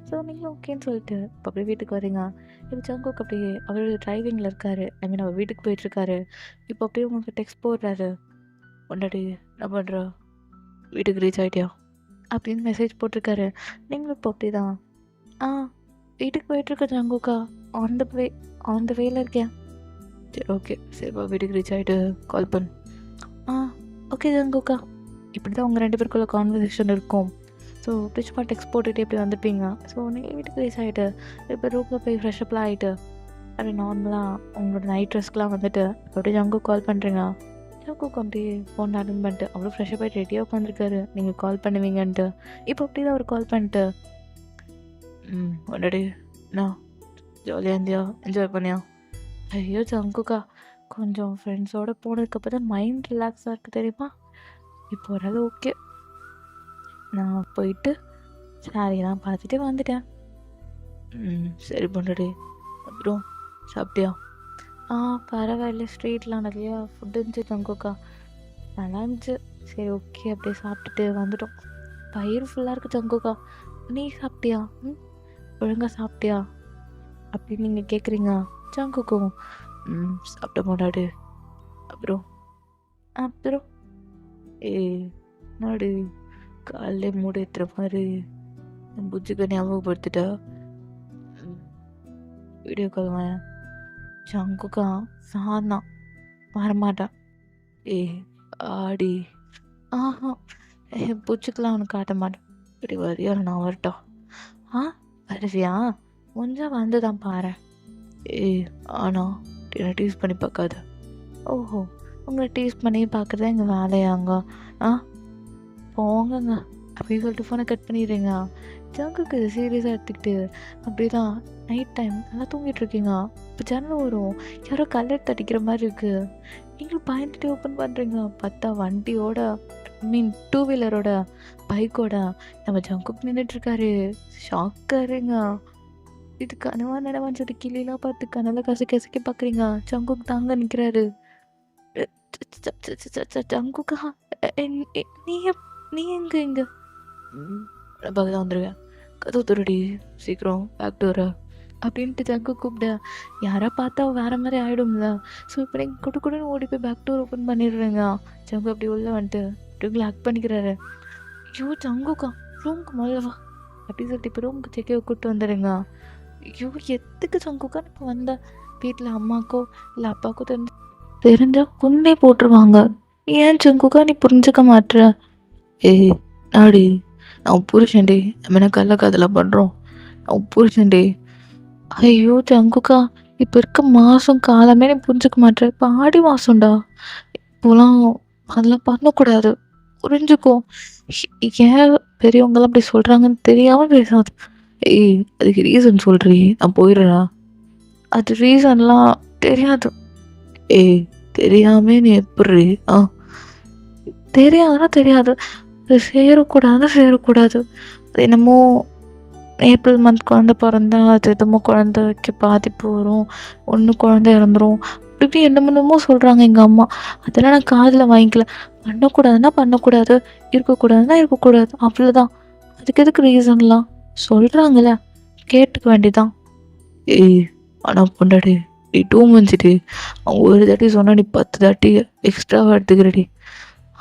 ஸோ நீங்களும் ஓகேன்னு சொல்லிட்டு இப்போ அப்படியே வீட்டுக்கு வரீங்க. இப்போ ஜங்குக் அப்படியே அவர் டிரைவிங்கில் இருக்கார். ஐ மீன் அவர் வீட்டுக்கு போயிட்டுருக்காரு. இப்போ அப்படியே உங்களுக்கு டெக்ஸ்ட் போடுறாரு. பொண்டாட்டி என்ன பண்ணுற, வீட்டுக்கு ரீச் ஆகிட்டியா அப்படின்னு மெசேஜ் போட்டிருக்காரு. நீங்களும் இப்போ அப்படி தான் வீட்டுக்கு போயிட்டுருக்க ஜங்குக்கா, ஆன் த வேல இருக்கேன். சரி ஓகே, சரிப்பா வீட்டுக்கு ரீச் ஆகிட்டு கால் பண்ணு. ஓகே ஜங்குக்கா. இப்படி தான் உங்கள் 2 பேருக்குள்ள கான்வர்சேஷன் இருக்கும். ஸோ சும்மா டெக்ஸ்ட் போட்டுகிட்டே இப்படி வந்துருப்பீங்க. ஸோ நீங்கள் வீட்டுக்கு ரீச் ஆகிட்டு இப்போ ரூமில் போய் ஃப்ரெஷ்அப்லாம் ஆகிட்டு அப்படியே நார்மலாக உங்களோட நைட் ட்ரெஸ்க்கெலாம் வந்துட்டு அப்படியே ஜங்குக்கு கால் பண்ணுறீங்க. ஜங்குக்கு அப்படியே ஃபோன் அட்டன் பண்ணிட்டு அவ்வளோ ஃப்ரெஷ்அப் ஆகிட்டு ரெடியாக உட்காந்துருக்காரு நீங்கள் கால் பண்ணுவீங்கன்ட்டு. இப்போ அப்படி தான் அவர் கால் பண்ணிட்டு ஒன்றடி நான் ஜாலியாக இருந்தியா, என்ஜாய் பண்ணியா? ஐயோ ஜங்குக்கா, கொஞ்சம் ஃப்ரெண்ட்ஸோடு போனதுக்கப்புறம் தான் மைண்ட் ரிலாக்ஸாக இருக்குது தெரியுமா. இப்போ ஓரளவு ஓகே. நான் போயிட்டு சாரியெல்லாம் பார்த்துட்டு வந்துட்டேன். சரி பொண்டாட்டி, அப்புறம் சாப்பிட்டியா? பரவாயில்ல, ஸ்ட்ரீட்லாம் நிறையா ஃபுட் இருந்துச்சு ஜங்குக்கா. நல்லா இருந்துச்சு. சரி ஓகே அப்படியே சாப்பிட்டுட்டு வந்துட்டோம். வயிறு ஃபுல்லாக இருக்குது ஜங்குக்கா. நீ சாப்பிட்டியா? ஒழுங்கா சாப்பிட்டியா அப்படின்னு நீங்கள் கேட்குறீங்க. ஜங்குக்கும் சாப்பிட்ட மாட்டாடு. அப்புறம் அப்புறம் நாடு காலையிலே மூட ஏற்றுற மாதிரி என் புஜ்ஜுக்கு ஞாபகப்படுத்திட்டா. வீடியோ கால் வாங்க. ஜங்குக்கா சாந்தான் வரமாட்டான். ஆடி ஆஹா என் பூச்சிக்கெல்லாம் அவனுக்கு காட்ட மாட்டேன். இப்படி வரியா நான் வரட்டா? வருவியா? கொஞ்சா வந்து தான் பாரு. ஆனா என்ன டீஸ் பண்ணி பார்க்காத. ஓஹோ, உங்களை டீஸ் பண்ணி பார்க்குறதா எங்கள் வேலையாங்க? போங்கங்க அப்படின்னு சொல்லிட்டு ஃபோனை கட் பண்ணிடுறீங்க. ஜங்குக்கு சீரியஸாக எடுத்துக்கிட்டு அப்படிதான் நைட் டைம் நல்லா தூங்கிட்டு இருக்கீங்க. இப்போ ஜன்னல் வரும், யாரோ கல்லெட் தட்டிக்கிற மாதிரி இருக்குது. நீங்களும் பயந்துட்டு ஓப்பன் பண்ணுறீங்க. பார்த்தா வண்டியோட டூ வீலரோட பைக்கோட நம்ம ஜங்குக்கு நின்றுட்டுருக்காரு. ஷாக்காருங்க. இது கனவா நடவான்னு சொல்லிட்டு கிளியெல்லாம் பார்த்து கனவில் கசக்கி பார்க்குறீங்க. ஜங்குக்கு தாங்க நிற்கிறாரு. ஜங்குக்கா நீ எங்க இங்கே பார்க்க தான் வந்துடுவேன். கதவு துருடி சீக்கிரம் பேக் டோரை அப்படின்ட்டு ஜங்கு கூப்பிட யாரா பார்த்தா வேற மாதிரி ஆகிடும்ல. ஸோ இப்போ நீங்கள் குடுன்னு ஓடி போய் பேக் டோர் ஓப்பன் பண்ணிடுறேங்க. ஜங்கு அப்படி உள்ளே வந்துட்டு அப்படி லாக் பண்ணிக்கிறாரு. ஐயோ ஜங்குக்கா ரூமுக்கு முதல்லவா அப்படி சொல்லிட்டு இப்போ ரூமுக்கு செக்கே கூப்பிட்டு வந்துடுங்க. ஐயோ எதுக்கு ஜங்குக்கா இப்போ வந்த? வீட்டில் அம்மாக்கோ இல்லை அப்பாக்கோ தெரிஞ்சா குண்டே போட்டுருவாங்க. ஏன் ஜங்குக்கா நீ புரிஞ்சுக்க மாட்டுற? நாடி நான் புருஷன்டே, நம்ம என்ன கல்ல காதலாம் பண்ணுறோம்? நான் புருஷன்டே. ஐயோ ஜங்குக்கா இப்போ இருக்க மாதம் காலமே நீ புரிஞ்சுக்க மாட்டேன். இப்போ ஆடி மாதம்டா. இப்போலாம் அதெல்லாம் பண்ணக்கூடாது, புரிஞ்சுக்கோ. ஏன் பெரியவங்களாம் அப்படி சொல்கிறாங்கன்னு தெரியாமல் பேசாது. அதுக்கு ரீசன் சொல்கிறீ, நான் போயிடுறேன். அது ரீசன்லாம் தெரியாது. தெரியாமே நீ எப்படி? தெரியாதுன்னா தெரியாது. அது சேரக்கூடாது. அது என்னமோ ஏப்ரல் மந்த் குழந்தை பிறந்தா அது என்னமோ குழந்தைக்கு பாதிப்பு வரும், ஒன்று குழந்தை இறந்துரும், இப்படி என்னமோ சொல்கிறாங்க எங்கள் அம்மா. அதெல்லாம் நான் காதில் வாங்கிக்கல. பண்ணக்கூடாது, இருக்கக்கூடாது, அவ்வளோதான். அதுக்கு எதுக்கு ரீசன்லாம் சொல்கிறாங்களே, கேட்டுக்க வேண்டியதான். ஆனால் பொண்டாடி நீ 2 months அவங்க ஒரு தாட்டி சொன்னால் நீ 10 தாட்டி எக்ஸ்ட்ராவாக எடுத்துக்கிறடி.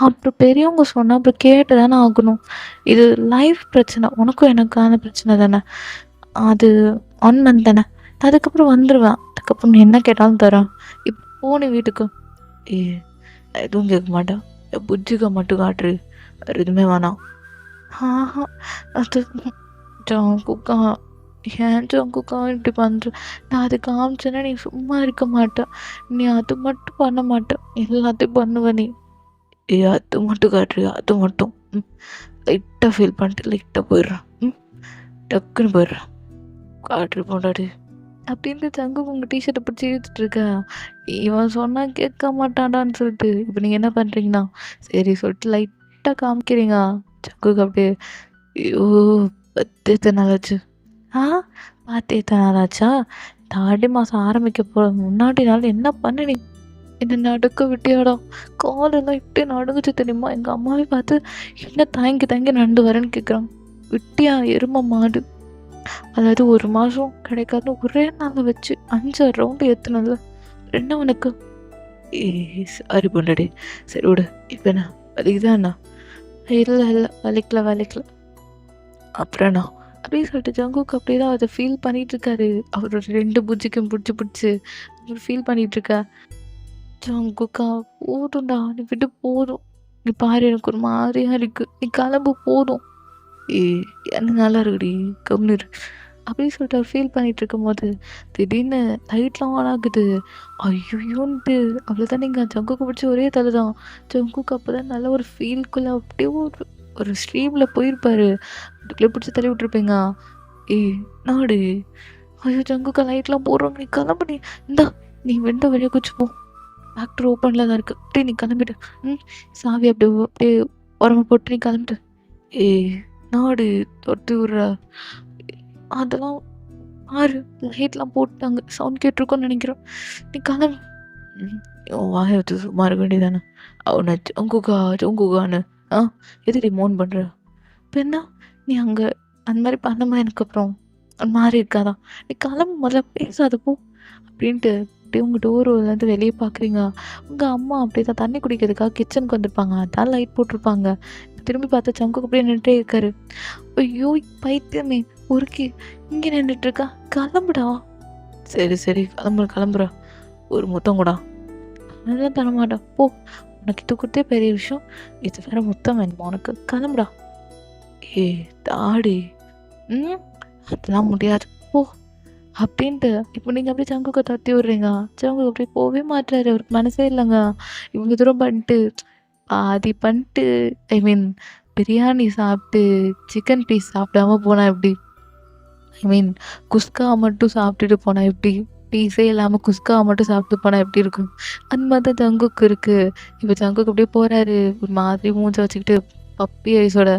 அப்புறம் பெரியவங்க சொன்னால் அப்புறம் கேட்டு தானே ஆகணும். இது லைஃப் பிரச்சனை, உனக்கும் எனக்கான பிரச்சனை தானே. அது 1 month தானே, அதுக்கப்புறம் வந்துடுவேன். அதுக்கப்புறம் நீ என்ன கேட்டாலும் தரேன். இப்போ போன வீட்டுக்கு நான் எதுவும் கேட்க மாட்டேன். புஜ்ஜிக்க மட்டும் காட்டுரு, வேறு எதுவுமே வேணாம். அது ஜங்குக்கா ஏன் ஜங்குக்கா இப்படி பண்ணுற? நான் அது காமிச்சேன்னா நீ சும்மா இருக்க மாட்டேன். நீ அது மட்டும் பண்ண மாட்டேன், எல்லாத்தையும் பண்ணுவ நீ. அது மட்டும் காட்டுறியா? அது மட்டும் லைட்டாக ஃபீல் பண்ணிட்டு லைட்டாக போயிடுறான். டக்குன்னு போயிடுறான். காட்டுரு போண்டாடு அப்படின்ட்டு ஜங்கு உங்கள் டிஷர்ட்டை பிடிச்சி இழுத்துட்டு இருக்க. இவன் சொன்னால் கேட்க மாட்டான்டான்னு சொல்லிட்டு இப்போ நீங்கள் என்ன பண்ணுறீங்கன்னா சரி சொல்லிட்டு லைட்டாக காமிக்கிறீங்க ஜங்குக்கு. அப்படியே ஐயோ 10 நாளாச்சு. பார்த்து நாளாச்சா? இந்த ஆடி மாதம் ஆரம்பிக்க போகிற முன்னாடி நாள் என்ன பண்ண நீ? என்னை நடுக்க விட்டியாடா? காலெல்லாம் இப்படி நடுங்குச்சு தெரியுமா? எங்கள் அம்மாவே பார்த்து என்ன தயங்கி நண்டு வரேன்னு கேட்குறாங்க. விட்டியா எருமை மாடு? அதாவது 1 மாதம் கிடைக்காது ஒரே நாளில் வச்சு 5 ரவுண்டு ஏற்றுனதுல என்ன உனக்கு? சாரி பொண்டாடி. சரி விடு. இப்போ என்ன வலிக்குதா என்ன? இல்லை வலிக்கல. அப்புறம் என்ன அப்படின்னு சொல்லிட்டு ஜங்குக்கு அப்படியே தான் அதை ஃபீல் பண்ணிகிட்ருக்காரு. அவரோட 2 புஜ்ஜிக்கும் பிடிச்சி அவர் ஃபீல் பண்ணிகிட்ருக்கா. ஜங்குக்கா போதும்டா, நீ விட்டு போதும். நீ பாரு எனக்கு ஒரு மாதிரியாக இருக்குது, நீ கிளம்பு போதும். என்ன நல்லா இருக்குடி கம்னிரு அப்படின்னு சொல்லிட்டு அவர் ஃபீல் பண்ணிகிட்டு இருக்கும் போது திடீர்னு லைட்லாம் ஆன் ஆகுது. ஐயோன்ட்டு அவ்வளோதான். நீங்கள் ஜங்குக்கு பிடிச்சி ஒரே தலை தான். ஜங்குக்கு அப்போ தான் நல்ல ஒரு ஃபீல்குள்ளே அப்படியே ஒரு ஸ்ட்ரீமில் போயிருப்பாரு. அதுக்குள்ளே பிடிச்சி தள்ளி விட்டுருப்பீங்க. நாடு ஐயோ ஜங்குக்கா லைட்லாம் போடுறோம், நீ கிளம்பு. நீ வெண்ட வெளியே குச்சி போ, ஃபேக்ட்ரி ஓப்பனில் தான் இருக்குது. அப்படியே நீ கிளம்பிட்டு சாவி அப்படியே உரமா போட்டு நீ கிளம்பிட்டு. நாடு தொட்டு விட்ற அதெல்லாம் ஆறு லைட்லாம் போட்டாங்க, சவுண்ட் கேட்டிருக்கோன்னு நினைக்கிறேன். நீ கிளம்பு. ம். உன் வாய வச்சு சும்மா இருக்க வேண்டியதானே. அவன ஜங்குகா ஜங்குகான்னு ஆ எதுக்கு மோன் பண்ற? இப்ப என்ன நீ அங்க அந்த மாரி பண்ணமா எனக்கு அப்புறம் ஒரு மாரி இருக்காதா? நீ கிளம்பு முதல்ல பேசாத போ அப்படின்ட்டு அப்படியே உங்க டோர்லேருந்து வெளிய பார்க்குறீங்க. உங்க அம்மா அப்படிதான் தண்ணி குடிக்கிறதுக்காக கிச்சனுக்கு வந்திருப்பாங்க. அதான் லைட் போட்டிருப்பாங்க. திரும்பி பார்த்தா சங்குக்கு அப்படியே நின்னுட்டே இருக்காரு. ஐயோ! பைத்தியமே! பொறுக்கி இங்க நின்னுட்டு இருக்கா? கிளம்புடா. சரி, சரி கிளம்புறேன். ஒரு முத்தம் கொடா. அதெல்லாம் தரமாட்டேன். போ! உனக்கு இது குடுத்தே பெரிய விஷயம். இது வேற முத்தம் வேணுமா உனக்கு? கிளம்புடா. ஏய் தாடி. ம். அதெல்லாம் முடியாது. போ! அப்டின்ட்டு இப்போ நீங்க அப்படியே சங்குக்க தொரத்தி விடுறீங்க. சங்கு அப்படியே போவே மாட்றாரு. அவருக்கு மனசே இல்லங்க. இவ்வளோ தூரம் பண்ணிட்டு பாதி பண்ணிட்டு ஐ மீன் பிரியாணி சாப்பிட்டு சிக்கன் பீஸ் சாப்பிடாம போனா எப்படி? ஐ மீன் குஸ்கா மட்டும் சாப்பிட்டுட்டு போனா எப்படி? பீஸே இல்லாம குஸ்காவ மட்டும் சாப்பிட்டு போனா எப்படி இருக்கும்? அந்த மாரி தான் ஜங்குக்கு இருக்கு. இப்ப ஜங்குக் அப்படியே போறாரு. ஒரு மாதிரி மூஞ்ச வச்சுக்கிட்டு பப்பி ஐஸோட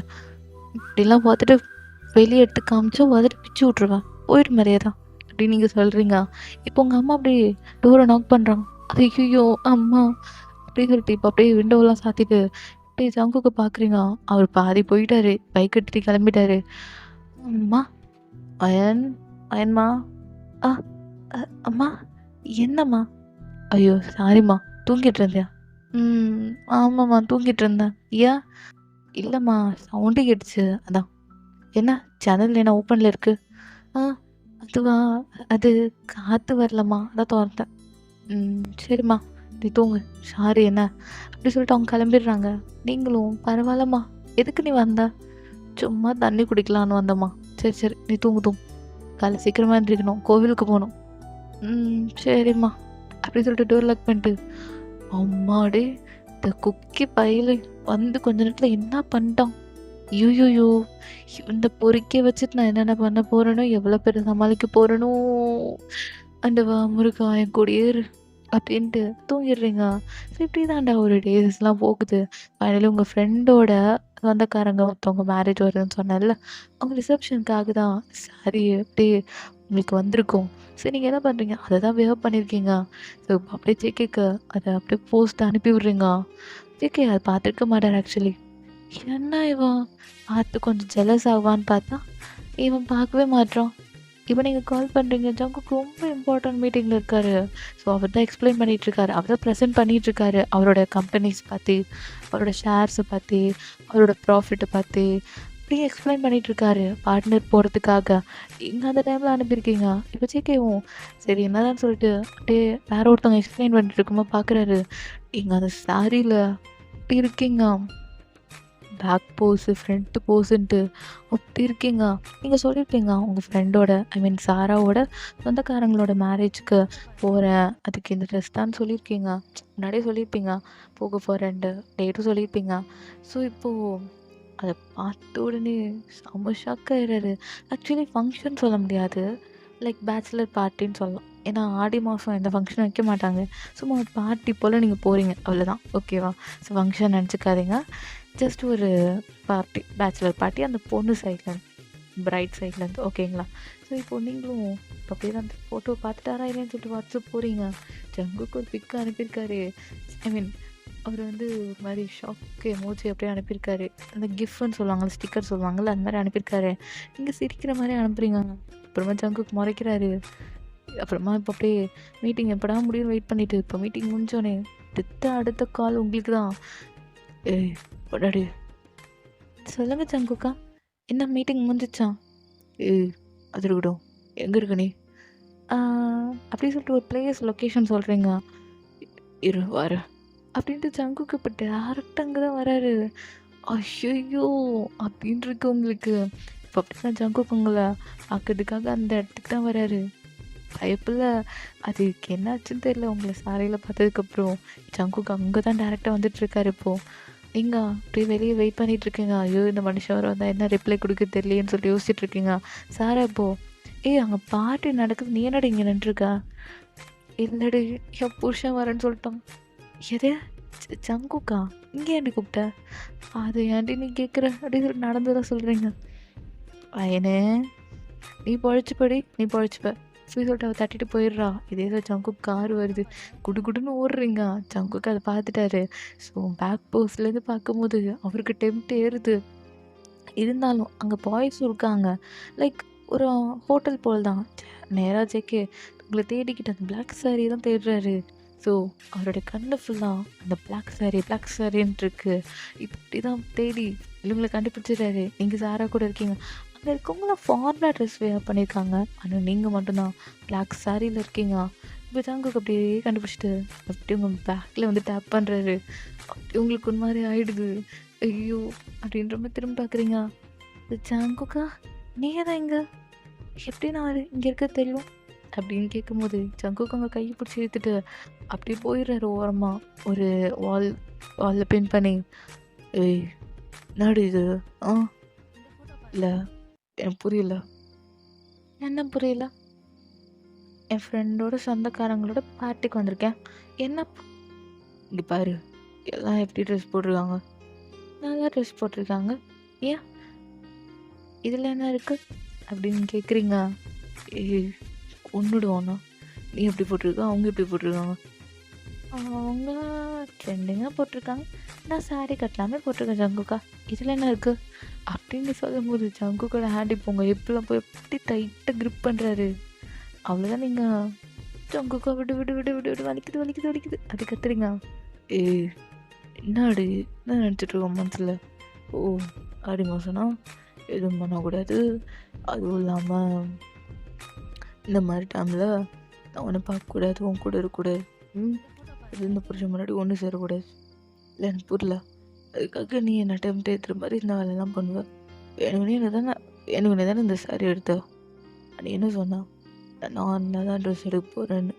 இப்படிலாம் பார்த்துட்டு வெளிய எடுத்து காமிச்சா உதறி பிச்சு விட்டுருவேன். போயிடு மரியாதை அப்படின்னு நீங்க சொல்றீங்க. இப்போ உங்க அம்மா அப்படியே டோர நாக் பண்றாங்க. ஐய்யய்யோ! அம்மா அப்படின்னு சொல்லிட்டு இப்போ அப்படியே விண்டோலாம் சாத்திட்டு அப்படியே ஜங்குக்க பார்க்குறீங்க. அவர் பாதி போயிட்டாரு. பைக் எடுத்துட்டு கிளம்பிட்டாரு. அம்மா அயன் அயன்மா ஆ அ அம்மா என்னம்மா? ஐயோ! சாரிம்மா தூங்கிட்டு இருந்தியா? ம். ஆமாம்மா தூங்கிட்டு இருந்தேன். ஏன்? இல்லம்மா சவுண்டு கேட்டுச்சு அதான். என்ன ஜன்னல் என்ன ஓப்பன்ல இருக்கு? ஆ அதுவா? அது காத்து வரலம்மா அதான் தொறந்தேன். சரிம்மா நீ தூங்கு. சாரி என்ன? அப்படி சொல்லிட்டு அவங்க கிளம்பிடுறாங்க. நீங்களும் பரவாயில்லம்மா எதுக்கு நீ வந்த? சும்மா தண்ணி குடிக்கலான்னு வந்தம்மா. சரி, சரி நீ தூங்கு தூங்கு. காலைல சீக்கிரமா எந்திரிக்கணும். கோவிலுக்கு போணும். சரிம்மா. அப்படி சொல்லிட்டு டோர் லாக் பண்ணிட்டு, அம்மாடி! இந்த குக்கி பயலே வந்து கொஞ்ச நேரத்துல என்ன பண்ணிட்டான்? ஐய்யய்யோ! இந்த பொறுக்கிய வச்சுட்டு நான் என்னென்ன பண்ண போறேனோ, எவ்வளோ பேர சமாளிக்க போறேனோ! ஆண்டவா முருகா என் கூடயே இரு. அப்படின்ட்டு தூங்கிடுறீங்க. ஸோ இப்படி தான்டா ஒரு டேஸ்லாம் போகுது. ஃபைனலி உங்க ஃப்ரெண்டோட சொந்தக்காரங்க ஒருத்தவங்க மேரேஜ் வருதுன்னு சொன்னேன்ல, அவங்க ரிசப்ஷனுக்காக தான் சாரி அப்படியே உங்களுக்கு வந்திருக்கும். சரி நீங்க என்ன பண்றீங்க? அத தான் வியர் பண்ணியிருக்கீங்க. ஸோ அப்படியே ஜேகேக்கு அத அப்படியே போஸ்ட் அனுப்பி விடுறீங்க. ஜேகே அத பார்த்துருக்க மாட்டாரு ஆக்சுவலி. என்ன இவன் பார்த்து கொஞ்சம் ஜெலஸ் ஆவான்னு பார்த்தா, இவன் பார்க்கவே மாட்றான். இப்ப நீங்க கால் பண்றீங்க. ஜங்குக் ரொம்ப இம்பார்ட்டன்ட் மீட்டிங்ல இருக்காரு. ஸோ அவர் தான் எக்ஸ்பிளைன் பண்ணிட்டுருக்காரு. அவர் தான் ப்ரெசென்ட் பண்ணிட்டுருக்காரு. அவரோட கம்பெனிஸ் பத்தி, அவரோட ஷேர்ஸ பத்தி, அவரோட ப்ராஃபிட்ட பத்தி அப்படியே எக்ஸ்பிளைன் பண்ணிட்டுருக்காரு. பார்ட்னர் போறதுக்காக. நீங்க அந்த டைம்ல அனுப்பியிருக்கீங்க. இப்ப ஜேகேவும் சரி என்னதான் சொல்லிட்டு அப்படியே வேற ஒருத்தவங்க எக்ஸ்பிளைன் பண்ணிட்டு இருக்கும்போது பார்க்குறாரு. நீங்க அந்த சாரில அப்படி இருக்கீங்க. பேக் போஸு, ஃப்ரண்ட் போஸுன்ட்டு அப்படி இருக்கீங்க. நீங்க சொல்லியிருக்கீங்க உங்க ஃப்ரெண்டோட ஐ மீன் சாராவோட சொந்தக்காரங்களோட மேரேஜ்க்கு போறேன். அதுக்கு இந்த ட்ரெஸ் தான் சொல்லியிருக்கீங்க. முன்னாடியே சொல்லியிருப்பீங்க. போக போறேன்ட்டு டேட்டும் சொல்லியிருப்பீங்க. ஸோ இப்போ அத பார்த்த உடனே செம்ம ஷாக் ஆயிறாரு. ஆக்சுவலி ஃபங்ஷன் சொல்ல முடியாது. லைக் பேச்சுலர் பார்ட்டின்னு சொல்லலாம். ஏன்னா ஆடி மாதம் எந்த ஃபங்ஷனும் வைக்க மாட்டாங்க. சும்மா ஒரு பார்ட்டி போல் நீங்க போறீங்க. அவ்வளோதான். ஓகேவா? ஸோ ஃபங்ஷன் நெனச்சுக்காதீங்க. ஜஸ்ட் ஒரு பார்ட்டி, பேச்சுலர் பார்ட்டி அந்த பொண்ணு சைட்லேருந்து, பிரைட் சைட்லேருந்து ஓகேங்களா? ஸோ இப்போ நீங்களும் இப்போ அப்படியே அந்த ஃபோட்டோ பார்த்துட்டாரா இல்லையான்னு சொல்லிட்டு வாட்ஸ்அப் போறீங்க. ஜங்குக்கு ஒரு பிக் அனுப்பியிருக்காரு. ஐ மீன் அவர் வந்து ஒரு மாரி ஷாக் எமோஜி அப்படியே அனுப்பியிருக்காரு. அந்த கிஃப்ட்ன்னு சொல்லுவாங்கல்ல, ஸ்டிக்கர் சொல்லுவாங்கல்ல, அந்த மாரி அனுப்பியிருக்காரு. நீங்க சிரிக்கிற மாரி அனுப்புறீங்க. அப்புறமா ஜங்குக்கு முறைக்கிறாரு. அப்புறமா இப்போ அப்படியே மீட்டிங் எப்படா முடியும்னு வெயிட் பண்ணிட்டு, இப்போ மீட்டிங் முடிஞ்சோனே அடுத்த கால் உங்களுக்கு தான். ஏய் போடாடி. சொல்லுங்க சங்குக்கா. என்ன மீட்டிங் முடிஞ்சிச்சா? ஏய் அது இருக்கட்டும். எங்க இருக்க நீ? ஆ அப்படி சொல்லிட்டு ஒரு பிளேஸ் லொக்கேஷன் சொல்றீங்க. இரு வரேன். அப்படின்ட்டு ஜங்குக்கு இப்போ டேரக்ட்டா அங்க தான் வராரு. ஐய்யய்யோ! அப்படின்னு இருக்கு உங்களுக்கு. இப்போ அப்படிதான் ஜங்குக் உங்கள பார்க்கறதுக்காக அந்த இடத்துக்கு தான் வராரு. பயப்புல அதுக்கு என்னாச்சுன்னு தெரியல. உங்கள சாலையில பார்த்ததுக்கப்புறம் ஜங்குக் அங்க தான் டேரக்ட்டா வந்துட்டுருக்காரு இப்போ. நீங்க அப்படியே வெளிய வெயிட் பண்ணிட்டு இருக்கீங்க. ஐயோ! இந்த மனுஷன் வேற வந்தா என்ன ரிப்ளை குடுக்க தெரியலையேன்னு சொல்லிட்டு யோசிச்சுட்டு இருக்கீங்க. சாரா இப்போ, "ஏய் அங்க பார்ட்டி நடக்குது. நீ என்னடி இங்க நின்னுட்டுருக்க?" "இல்லடி என் புருஷன் வரேன்னு சொல்லிட்டான்." "எது? ஜங்குக்கா? இங்க ஏன்டி கூப்பிட்ட?" "அத ஏன்டி நீ கேட்குற?" அப்படின்னு நடந்தத சொல்றீங்க. "அயனே நீ பொழச்சுப்படி, நீ பொழச்சுப்ப. சொல்லி சொல்லிட்டு அவள் தட்டிட்டு போயிடுறா. இதே தான் ஜங்குக் கார் வருது. குடுகுடுன்னு ஓடுறீங்க. ஜங்குக் அதை பார்த்துட்டாரு. ஸோ பேக் போஸ்ட்லேருந்து பார்க்கும்போது அவருக்கு டெம்ட் ஏறுது. இருந்தாலும் அங்கே பாய்ஸும் இருக்காங்க. லைக் ஒரு ஹோட்டல் போல் தான். நேரா ஜேகே உங்களை தேடிக்கிட்டு அந்த பிளாக் சாரி தான் தேடுறாரு. ஸோ அவருடைய கண்ணு ஃபுல்லாக அந்த பிளாக் சாரின்ட்டு இருக்கு. இப்படி தான் தேடி இவங்களை கண்டுபிடிச்சிடுறாரு. நீங்கள் சாரா கூட இருக்கீங்க. அங்கே இருக்கவங்களாம் ஃபார்மலாக ட்ரெஸ் வேர் பண்ணியிருக்காங்க. ஆனால் நீங்கள் மட்டும்தான் பிளாக் சாரியில் இருக்கீங்க. இப்போ ஜங்குக்கு அப்படியே கண்டுபிடிச்சிட்டு அப்படியே உங்கள் பேக்கில் வந்து டேப் பண்ணுறாரு. அப்படி உங்களுக்கு ஒரு மாதிரி ஆயிடுது. ஐயோ! அப்படின்ற மாதிரி திரும்பி பார்க்குறீங்க. ஜங்குக்கா நீங்க தான் இங்கே எப்படி நான் இங்கே இருக்க தெரியும் அப்படின்னு கேட்கும்போது ஜங்குக்கு அவங்க கையை பிடிச்சி இழுத்துட்டு அப்படியே போயிடுறாரு ஓரமாக. ஒரு வாலில் பின் பண்ணி, ஏய் என்னடி இது? ஆ இல்லை எனக்கு புரியல. என்ன புரியல? என் ஃப்ரெண்டோட சொந்தக்காரங்களோட பார்ட்டிக்கு வந்திருக்கேன். என்ன இங்கே பாரு, எல்லாம் எப்படி ட்ரெஸ் போட்டிருக்காங்க? நல்லா ட்ரெஸ் போட்டிருக்காங்க. ஏன் இதில் என்ன இருக்குது அப்படின்னு கேட்குறீங்க. ஏய் ஒன்றுடுவானா, நீ எப்படி போட்டிருக்க, அவங்க எப்படி போட்டிருக்காங்க? அவங்க ட்ரெண்டிங்காக போட்டிருக்காங்க. நான் சாரீ கட்டலாமே போட்டிருக்கேன் ஜங்குக்கா. இதில் என்ன இருக்குது அப்படின்னு சொல்லும்போது ஜங்குக்கோட ஹேண்ட் போங்க எப்பெல்லாம் போய் எப்படி டைட்டாக க்ரிப் பண்ணுறாரு. அவ்வளோதான் நீங்கள் ஜங்குக்கா விடு விடு விடு விடு விடு வலிக்குது வலிக்குது வலிக்குது அப்படி கத்துறீங்க. ஏய் என்னடி என்ன நினச்சிட்டு இருக்கோம் மனசில்? ஓ ஆடி மாதம்னா எதுவும் பண்ணக்கூடாது. அதுவும் இல்லாமல் இந்த மாதிரி டைமில் நான் ஒன்று பார்க்கக்கூடாது, உன் கூட இருக்கக்கூடாது. அது இந்த புருஷன் முன்னாடி ஒன்று சேரக்கூடாது. இல்லை எனக்கு புரியல. அதுக்காக நீ என்ன டைம் ஏற்றுற மாதிரி இந்த வேலையெல்லாம் பண்ணுவேன். வேணுங்கனே தானே இந்த சாரி எடுத்த. நீ என்ன சொன்னா நான் என்ன தான் ட்ரெஸ் எடுக்க போகிறேன்னு.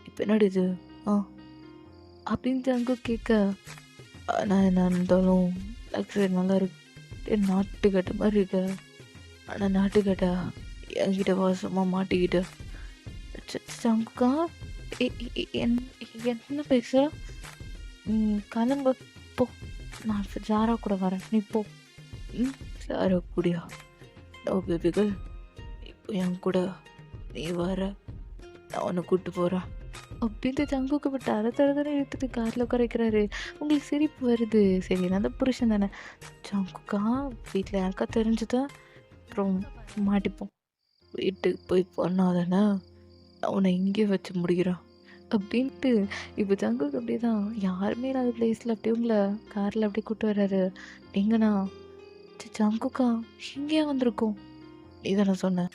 இப்போ என்னடி இது? அப்படின்ட்டு அங்கே கேட்க, நான் என்ன இருந்தாலும் லைக் சைடு நல்லா இருக்கு, நாட்டுக்கட்டை மாதிரி இருக்க. ஆனால் நாட்டுக்கட்டா என்கிட்ட வாசமாக மாட்டிக்கிட்ட. சங்குக்கா என்ன பேசுகிற? கிளம்பு போ, நான் ஜாரா கூட வரேன், நீ போ. ஜாரா கூடியா? நோ பேபிகள், இப்போ என் கூட நீ வர, நான் உன்னை கூப்பிட்டு போகிறேன் அப்படின்ட்டு ஜங்குக்கு விட்டு தர எடுத்துட்டு காரில் உட்காரைக்கிறாரு. உங்களுக்கு சிரிப்பு வருது. சரி நான் தான் புருஷன் தானே. ஜங்குக்கா வீட்டில் யாருக்கா தெரிஞ்சுதா அப்புறம் மாட்டிப்போம். வீட்டுக்கு போய் பண்ணாதானே நான் உன்னை இங்கே வச்சு முடிக்கிறேன் அப்படின்ட்டு. இப்போ ஜங்குக்கு அப்படியே தான் யாருமே இல்லாத பிளேஸில் அப்படியே உங்களை காரில் அப்படியே கூப்பிட்டு வர்றாரு. எங்கண்ணா? ஜங்குக்கா எங்கேயா வந்திருக்கோம்? நீ தானே சொன்ன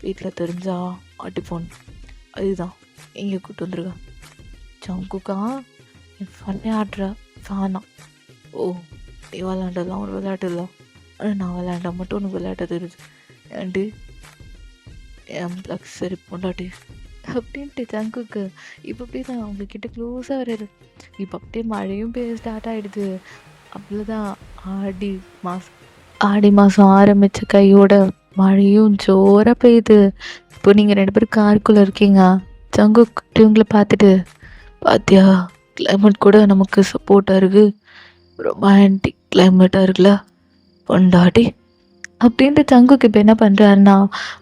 வீட்டில் தெரிஞ்சா மாட்டிப்போன், அதுதான் எங்கே கூப்பிட்டு வந்துருக்கேன். ஜங்குக்கா என் விளையாடுற ஃபேனா? ஓ நீ விளையாண்டலாம் ஒரு விளையாட்டு இல்லை, ஆனால் நான் விளையாண்டா மட்டும் உனக்கு விளையாட்ட தெரியுது. ஏன்டி என் பிளக் சரி பொண்டாட்டி அப்படின்ட்டு ஜங்குக்கு இப்போ அப்படியே தான் அவங்கக்கிட்ட க்ளோஸாக வர்றாரு. இப்போ அப்படியே மழையும் பெய்ய ஸ்டார்ட் ஆகிடுது. அவ்வளோதான் ஆடி மாதம் ஆரம்பித்த கையோட மழையும் ஜோராக பெய்யுது. இப்போ நீங்கள் 2 பேரும் காருக்குள்ளே இருக்கீங்க. ஜங்குக் இவங்களை பார்த்துட்டு, பாத்தியா கிளைமேட் கூட நமக்கு சப்போர்ட்டாக இருக்குது, ரொமான்டிக் கிளைமேட்டாக இருக்குல்ல பொண்டாட்டி அப்படின்ட்டு. ஜங்குக்கு இப்போ என்ன பண்ணுறாருன்னா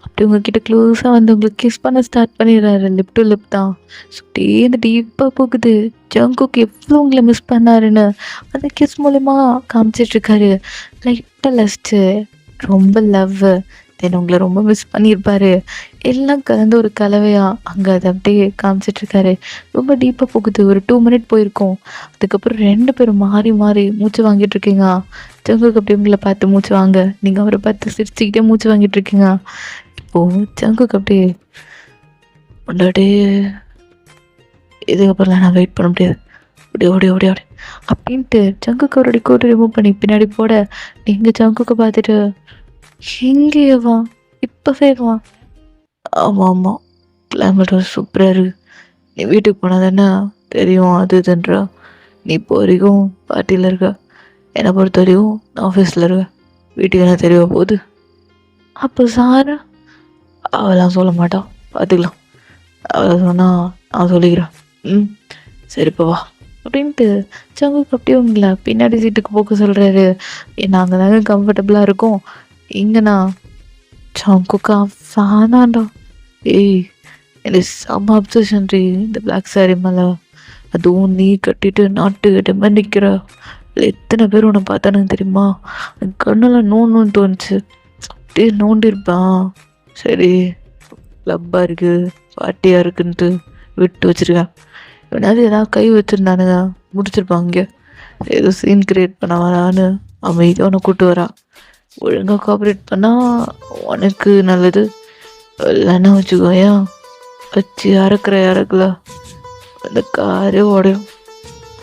அப்படி உங்ககிட்ட க்ளோஸாக வந்து உங்களுக்கு கிஸ் பண்ண ஸ்டார்ட் பண்ணிடுறாரு. லிப் டு லிப் தான் சுட்டே இந்த டீப்பாக போகுது. ஜங்குக்கு எவ்வளோ உங்களை மிஸ் பண்ணாருன்னு அந்த கிஸ் மூலயமா காமிச்சிட்ருக்காரு. லைட்டாக லஸ்ட்டு, ரொம்ப லவ், தென் உங்களை ரொம்ப மிஸ் பண்ணியிருப்பாரு. எல்லாம் கலந்து ஒரு கலவையாக அங்கே அதை அப்படியே காமிச்சிட்ருக்காரு. ரொம்ப டீப்பாக போகுது. ஒரு 2 மினிட் போயிருக்கோம். அதுக்கப்புறம் 2 பேரும் மாறி மாறி மூச்சு வாங்கிட்டு இருக்கீங்க. ஜங்குக்கு அப்படி உங்களை பார்த்து மூச்சு வாங்க, நீங்கள் அவரை பார்த்து சிரிச்சுக்கிட்டே மூச்சு வாங்கிட்டு இருக்கீங்க. இப்போது ஜங்குக்கு அப்படியே முன்னாடி இதுக்கப்புறம் நான் வெயிட் பண்ண முடியாது, அப்படியே ஓடி ஓடி ஓடி அப்படின்ட்டு ஜங்குக்கு அவருடைய கோட்டை ரிமூவ் பண்ணி பின்னாடி போட, நீங்கள் ஜங்குக்கு பார்த்துட்டு எங்கேயே வா இப்போவே வா. ஆமாம் ஆமாம் கிளைமேட் சூப்பராக இருக்குது, நீ வீட்டுக்கு போனால் தானே தெரியும் அது இதுன்றா. நீ இப்போ வரைக்கும் பார்ட்டியில் இருக்க, என்னை பொறுத்த வரைக்கும் நான் ஆஃபீஸில் இருக்கேன், வீட்டுக்கு என்ன தெரிய போகுது. அப்போ சாரா அவெல்லாம் சொல்ல மாட்டான், பார்த்துக்கலாம். அவளை சொன்னால் நான் சொல்லிக்கிறேன். சரிப்பா வா அப்படின்ட்டு ஜங்குக்கு அப்படியே உங்களை பின்னாடி சீட்டுக்கு போக்க சொல்கிறாரு. நாங்கள் தாங்க கம்ஃபர்டபுளாக இருக்கோம். இங்கண்ணா ஜங்குக்கா ஃபேனாண்டா. ஏய் எனக்கு செம்ம அப்சஷன் ரீ இந்த பிளாக் saree மேலே. அதுவும் நீ கட்டிட்டு நாட்டுக்கிட்ட மாதிரி நிற்கிற. எத்தனை பேர் உன்னை பார்த்தானுங்க தெரியுமா? என் கண்ணெல்லாம் நோன்னு தோணுச்சு. அப்படியே நோண்டிருப்பான். சரி, கிளப்பாக இருக்குது பார்ட்டியாக இருக்குன்ட்டு விட்டு வச்சிருக்கேன். இவனாவது ஏதாவது கை வச்சுருந்தானுங்க முடிச்சிருப்பாங்க. ஏதோ சீன் கிரியேட் பண்ண வரான்னு அமைதியாக உன்னை கூப்பிட்டு வரா. ஒழுங்காக கோஆப்ரேட் பண்ணால் உனக்கு நல்லது, இல்லைன்னா வச்சுக்கோயா வச்சு இறக்கல அந்த காரே உடையும்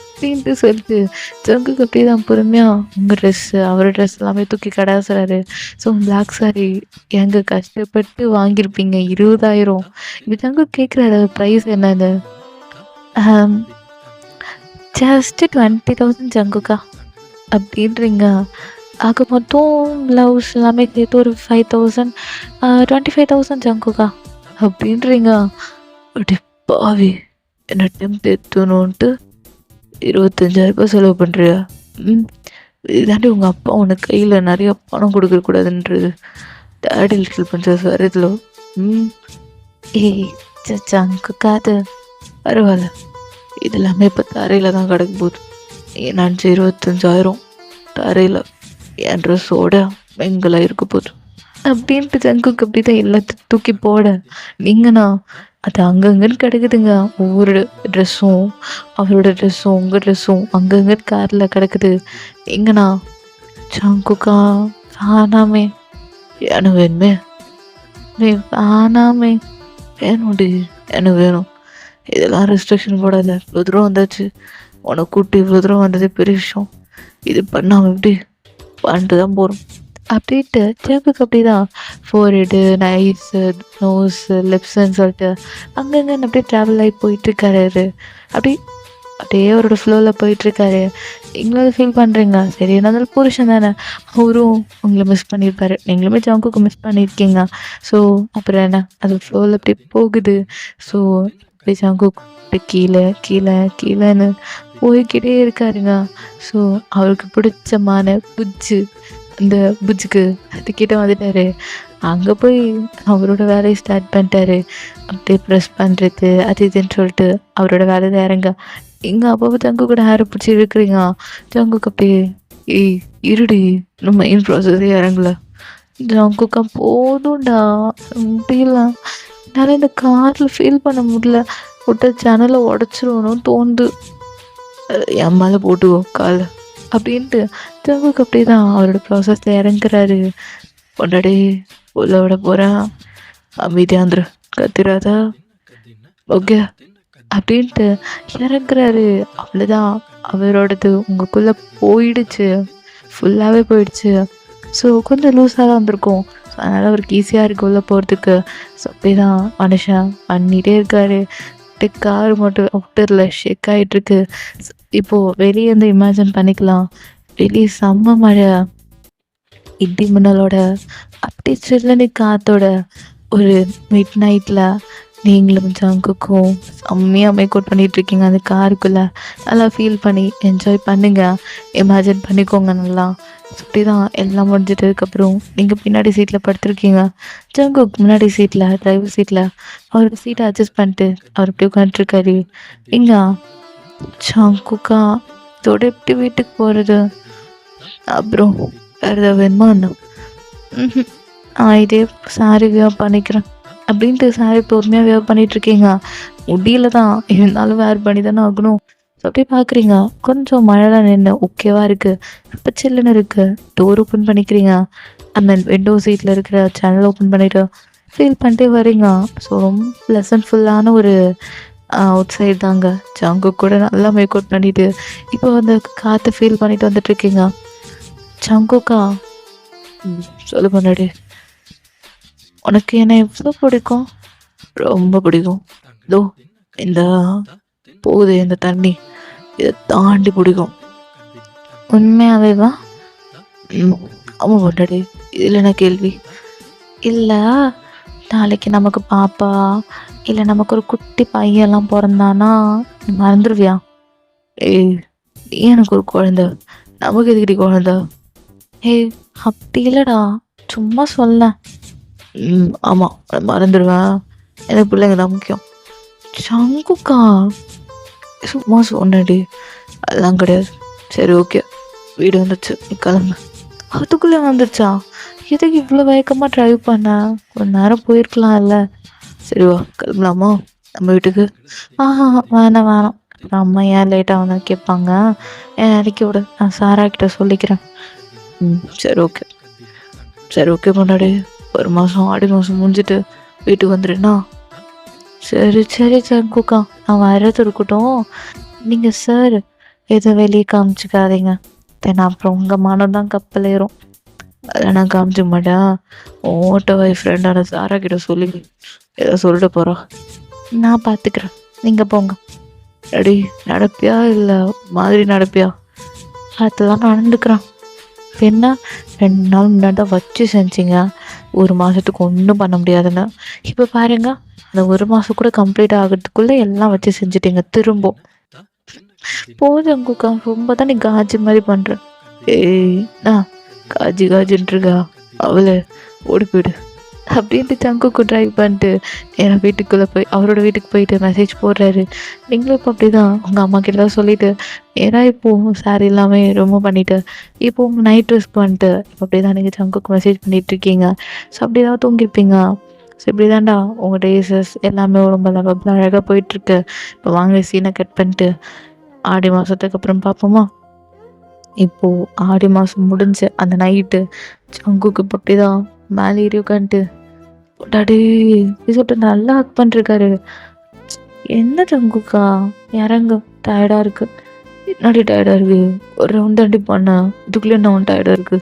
அப்படின்ட்டு சொல்லிட்டு ஜங்குக்கு அப்படியே தான் பொறுமையாக உங்கள் ட்ரெஸ்ஸு அவர் ட்ரெஸ் எல்லாமே தூக்கி கடாசுறாரு. ஸோ பிளாக் saree எங்கே கஷ்டப்பட்டு வாங்கியிருப்பீங்க 20,000. இப்போ ஜங்கு கேட்குறாரு ப்ரைஸ் என்னது. ஜஸ்ட்டு 20,000 ஜங்குக்கா அப்படின்றீங்க. ஆக மொத்தம் ப்ளவுஸ் எல்லாமே சேர்த்து ஒரு 5,000, 25,000 ஜங்குக்கா அப்படின்றீங்க. அப்படி பாவி என்ன டெம்ட் எத்தணுன்ட்டு 25,000 செலவு பண்ணுறியா? இதாண்டி உங்கள் அப்பா உனக்கு கையில் நிறைய பணம் கொடுக்கக்கூடாதுன்றது டேடி லிட்டில் பிரின்சஸ் வரதுல. ஏய் ஜங்குக்கா அது பரவாயில்ல, இது எல்லாமே இப்போ தரையில் தான் கிடக்க போகுது. நினச்சி 25,000 தரையில் என் ட்ரெஸ்ஸோட மெங்கலாக இருக்க போகுது அப்படின்ட்டு ஜங்குக்கு அப்படி தான் எல்லாத்தையும் தூக்கி போட. நீங்கண்ணா அது அங்கங்கன்னு கிடக்குதுங்க. ஒவ்வொரு ட்ரெஸ்ஸும் அவரோட ட்ரெஸ்ஸும் உங்கள் ட்ரெஸ்ஸும் அங்கங்க காரில் கிடக்குது. எங்கண்ணா ஜங்குக்கா வேணாமே, எனக்கு வேணுமே, நீ வேணாமே, வேணும்டி எனக்கு வேணும். இதெல்லாம் ரெஸ்ட்ரிக்ஷன் போடாத. இவ்வளோ தூரம் வந்தாச்சு, உனக்கு கூட்டி இவ்வளோ தூரம் வந்ததே பெரிய விஷயம். இது பண்ணாமல் எப்படி பண்ணிட்டு தான் போகிறோம் அப்படின்ட்டு ஜங்குக்கு அப்படி தான் ஃபோர்ஹெட்டு, நைஸு, நோஸு, லிப்ஸுன்னு சொல்லிட்டு அங்கங்கே அப்படியே ட்ராவல் ஆகி போயிட்டுருக்காரு. அப்படியே அவரோட ஃப்ளோவில் போயிட்டுருக்காரு. நீங்களும் ஃபீல் பண்ணுறீங்க, சரி இருந்தாலும் புருஷன் தானே, அவரும் உங்களை மிஸ் பண்ணியிருப்பாரு, நீங்களுமே ஜங்குக்கு மிஸ் பண்ணியிருக்கீங்க. ஸோ அப்புறம் என்ன, அது ஃப்ளோவில் அப்படி போகுது. ஸோ இப்படி ஜங்குக்கு அப்படி கீழே கீழே கீழேன்னு போய்கிட்டே இருக்காருங்க. ஸோ அவருக்கு பிடிச்சமான அந்த புஜ்ஜுக்கு அதுக்கிட்ட வந்துட்டாரு. அங்கே போய் அவரோட வேலையை ஸ்டார்ட் பண்ணிட்டாரு. அப்படியே ப்ரெஸ் பண்ணுறது அது இதுன்னு சொல்லிட்டு அவரோட வேலை தான் இறங்க. எங்கள் அப்பாவை ஜங்கு கூட ஹேரை பிடிச்சி இருக்கிறீங்க. ஜங்குக்கு அப்படியே ஏய் இருடி, இன்னும் மெயின் ப்ராசஸே இறங்கல. ஜங்குக்கா போதும்டா முடியல, என்னால் இந்த காரில் ஃபீல் பண்ண முடியல, விட்ட சேனலை உடச்சிருவணும்னு தோணுது, என் மேலே போட்டுக்கோ காலை அப்படின்ட்டு ஜங்குக்கு அப்படியே தான் அவரோட ப்ராசஸில் இறங்குறாரு. பொண்டாடி உள்ள விட போகிறேன், அமைதியாந்துரு, கத்திராதா, ஓகே அப்படின்ட்டு இறங்குறாரு. அவ்வளோதான், அவரோடது உங்களுக்குள்ளே போயிடுச்சு, ஃபுல்லாகவே போயிடுச்சு. ஸோ கொஞ்சம் லூஸாக தான் வந்திருக்கும். ஸோ அதனால் அவருக்கு ஈஸியாக இருக்குது உள்ளே போகிறதுக்கு. ஸோ அப்படி தான் மனுஷன் பண்ணிகிட்டே இருக்காரு. கார் மட்டும் அவுட்டரில் ஷேக் ஆகிட்டுருக்கு. இப்போது வெளியே இருந்து இமேஜின் பண்ணிக்கலாம், வெளியே செம்ம மழை, இடி மின்னலோட அப்படி சில்லுனி காற்றோட ஒரு மிட் நைட்டில் நீங்களும் ஜங்குக்கும் செம்மையாக மேக் அவுட் பண்ணிகிட்ருக்கீங்க அந்த காருக்குள்ளே. நல்லா ஃபீல் பண்ணி என்ஜாய் பண்ணுங்கள், இமேஜின் பண்ணிக்கோங்க நல்லா. அப்படி தான் எல்லாம் முடிஞ்சிட்டதுக்கப்புறம் நீங்கள் பின்னாடி சீட்டில் படுத்துருக்கீங்க. ஜங்குக்கு முன்னாடி சீட்டில், டிரைவர் சீட்டில் அவரோட சீட்டை அட்ஜஸ்ட் பண்ணிட்டு அவர் அப்படியே உட்காந்துருக்காரு. எங்க ஜங்குக்கா இதோட எப்படி வீட்டுக்கு போகிறது, அப்புறம் வேறு ஏதாவது வேணுமா என்ன? இதே சாரி வேவ் பண்ணிக்கிறேன் அப்படின்ட்டு சாரி பொறுமையாக வேவ் பண்ணிகிட்ருக்கீங்க. முடியல தான், இருந்தாலும் வேர் பண்ணி தானே ஆகணும். ஸோ அப்படியே பார்க்குறீங்க, கொஞ்சம் மழைலாம் நின்று ஓகேவாக இருக்குது, இப்போ சில்லுன்னு இருக்குது. டோர் ஓப்பன் பண்ணிக்கிறீங்க, அந்த விண்டோ சீட்டில் இருக்கிற சேனல் ஓப்பன் பண்ணிவிட்டு ஃபீல் பண்ணிட்டே வரீங்க. ஸோ ரொம்ப ப்ளசன்ட்ஃபுல்லான ஒரு அவுட் சைடு தாங்க. ஜங்கு கூட நல்லா மேக் அவுட் பண்ணிவிட்டு இப்போ அந்த காற்றை ஃபீல் பண்ணிட்டு வந்துட்டுருக்கீங்க. ஜங்குக்கா சொல்ல முன்னாடி, உனக்கு என்ன எவ்வளோ பிடிக்கும்? ரொம்ப பிடிக்கும். இதோ இந்த போகுது இந்த தண்ணி, இதை தாண்டி பிடிக்கும். உண்மையாகவேவா? ஆமாம் பொண்டாடி, இதில் என்ன கேள்வி? இல்லை, நாளைக்கு நமக்கு பாப்பா இல்லை நமக்கு ஒரு குட்டி பையெல்லாம் பிறந்தானா மறந்துடுவியா? ஏய் நீ எனக்கு ஒரு குழந்த, நமக்கு எதுக்கிட்டி குழந்த? ஏய் அப்படி இல்லைடா, சும்மா சொல்ல. ஆமாம் மறந்துடுவேன், எனக்கு பிள்ளைங்க தான் முக்கியம். சங்குக்கா சும்மா சொன்னடி, அதெல்லாம் கிடையாது. சரி ஓகே, வீடு வந்துச்சு, நீ கிளம்பு. அதுக்குள்ளே வந்துருச்சா? எதுக்கு இவ்வளோ வேகமாக ட்ரைவ் பண்ண? கொஞ்ச நேரம் போயிருக்கலாம் இல்லை? சரி வா கிளம்பலாமா நம்ம வீட்டுக்கு? ஆஹா வேணாம் வேணாம், அப்புறம் அம்மா ஏன் லேட்டாக வந்து கேட்பாங்க. ஏன் இறக்கி விடு, நான் சாரா கிட்ட சொல்லிக்கிறேன். சரி ஓகே, சரி ஓகே முன்னாடி ஒரு மாதம் ஆடி மாதம் முடிஞ்சிட்டு வீட்டுக்கு வந்துடுண்ணா. சரி சரி சங்குக்கா, நான் வர்றது இருக்கட்டும். நீங்கள் சார் எதை வெளியே காமிச்சிக்காதீங்க, தென் அப்புறம் உங்கள் மனம் தான் கப்பல் ஏறும். அதெல்லாம் நான் காமிச்சிக்க மாட்டேன். ஓட்ட ஒய்ஃப் ஃப்ரெண்டான சாரா கிட்ட சொல்லி ஏதோ சொல்லிட்டு போகிறோம். நான் பார்த்துக்கிறேன், நீங்கள் போங்க. அடி நடப்பியா இல்லை மாதிரி நடப்பியா? அதெல்லாம் நடந்துக்கிறான். என்ன 2 நாள் முன்னாடி தான் வச்சு செஞ்சிங்க, ஒரு மாதத்துக்கு ஒன்றும் பண்ண முடியாதுன்னு. இப்போ பாருங்க, அந்த ஒரு மாதம் கூட கம்ப்ளீட் ஆகிறதுக்குள்ளே எல்லாம் வச்சு செஞ்சுட்டீங்க திரும்ப. போதும் அங்குக்கா, ரொம்ப தான் நீ காஜி மாதிரி பண்ணுற. ஏய் நான் காஜி காஜின்ட்டுருக்கா அவளை, ஓடி போயிடு அப்படின்ட்டு சங்குக்கு ட்ரைவ் பண்ணிட்டு என் வீட்டுக்குள்ளே போய் அவரோட வீட்டுக்கு போயிட்டு மெசேஜ் போடுறாரு. நீங்களும் இப்போ அப்படி தான் உங்கள் அம்மா கிட்ட தான் சொல்லிவிட்டு ஏன்னா இப்போது சாரி இல்லாமல் ரொம்ப பண்ணிவிட்டு இப்போது நைட் ட்ரெஸ் பண்ணிட்டு இப்போ அப்படி தான் நீங்கள் சங்குக்கு மெசேஜ் பண்ணிகிட்ருக்கீங்க. ஸோ அப்படி தான் தூங்கியிருப்பீங்க. ஸோ இப்படி தான்டா உங்கள் டேஸஸ் எல்லாமே ரொம்ப லவபிள் அழகாக போயிட்டுருக்கு. இப்போ வாங்க சீனை கட் பண்ணிட்டு ஆடி மாதத்துக்கு அப்புறம் பார்ப்போமா? இப்போது ஆடி மாதம் முடிஞ்ச அந்த நைட்டு சங்குக்கு இப்போ அப்படி தான் மேலே ஏறி உட்காந்துட்டு டாடி சொல்லிட்டு நல்லா ஹக் பண்ணிருக்காரு. என்ன சங்குக்கா இறங்க, டயர்டாக இருக்கு. என்னடி டயர்டாக இருக்கு? ஒரு ரவுண்ட் தாண்டி பண்ண, இதுக்குள்ளே என்ன ஒன்று டயர்டாக இருக்கு?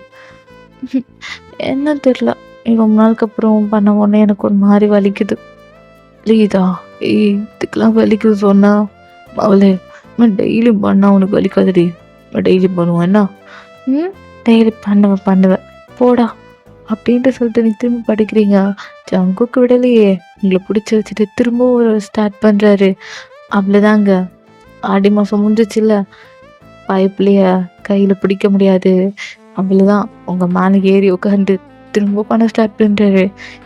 என்ன தெரியல, ரொம்ப நாளுக்கு அப்புறம் பண்ண உடனே எனக்கு ஒரு மாதிரி வலிக்குது. வலிக்குதா? ஏய் இதுக்கெல்லாம் வலிக்குது சொன்னா அவளே டெய்லி பண்ணா உனக்கு வலிக்காதுடி, டெய்லி பண்ணுவேன் என்ன? டெய்லி பண்ணுவேன் போடா அப்படின்ட்டு சொல்லிட்டு நீ திரும்ப படிக்கிறீங்க. ஜங்குக்கு விடலையே, உங்களை பிடிச்சி வச்சுட்டு திரும்ப ஒரு ஸ்டார்ட் பண்ணுறாரு. அவ்வளோதாங்க, ஆடி மாதம் முடிஞ்சிச்சுல்ல, பைப்லேயே கையில் பிடிக்க முடியாது. அவ்வளோதான், உங்கள் மேலே ஏறி உட்காந்து திரும்ப பண்ண ஸ்டார்ட் பண்ணுறாரு.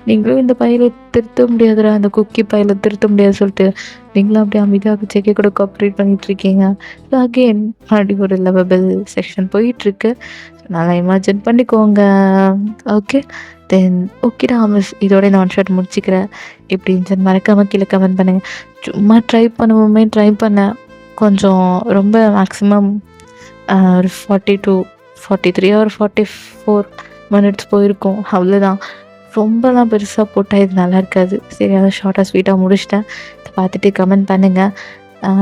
நீங்களும் இந்த பையில திருத்த முடியாதுடா, அந்த குக்கி பையில திருத்த முடியாது சொல்லிட்டு நீங்களும் அப்படியே அமைதியாக செக்கை கூட கோஆப்ரேட் பண்ணிகிட்ருக்கீங்க. ஸோ அகெயின் மறுபடியும் ஒரு லவபிள் செக்ஷன் போயிட்டுருக்கு. நல்லா இமேஜின் பண்ணிக்கோங்க. ஓகே தென் ஓகேடா மிஸ், இதோட நான் ஷார்ட் முடிச்சுக்கிறேன். எப்படின்னு மறக்காமல் கீழே கமெண்ட் பண்ணுங்கள். சும்மா ட்ரை பண்ணுவோமே, ட்ரை பண்ணேன் கொஞ்சம் ரொம்ப மேக்ஸிமம் ஒரு 40 to 43 or 44 மினிட்ஸ் போயிருக்கும், அவ்வளோதான். ரொம்பலாம் பெருசாக போட்டால் இது நல்லா இருக்காது. சரி அதை ஷார்ட்டாக ஸ்வீட்டாக முடிச்சிட்டேன். பார்த்துட்டு கமெண்ட் பண்ணுங்கள்.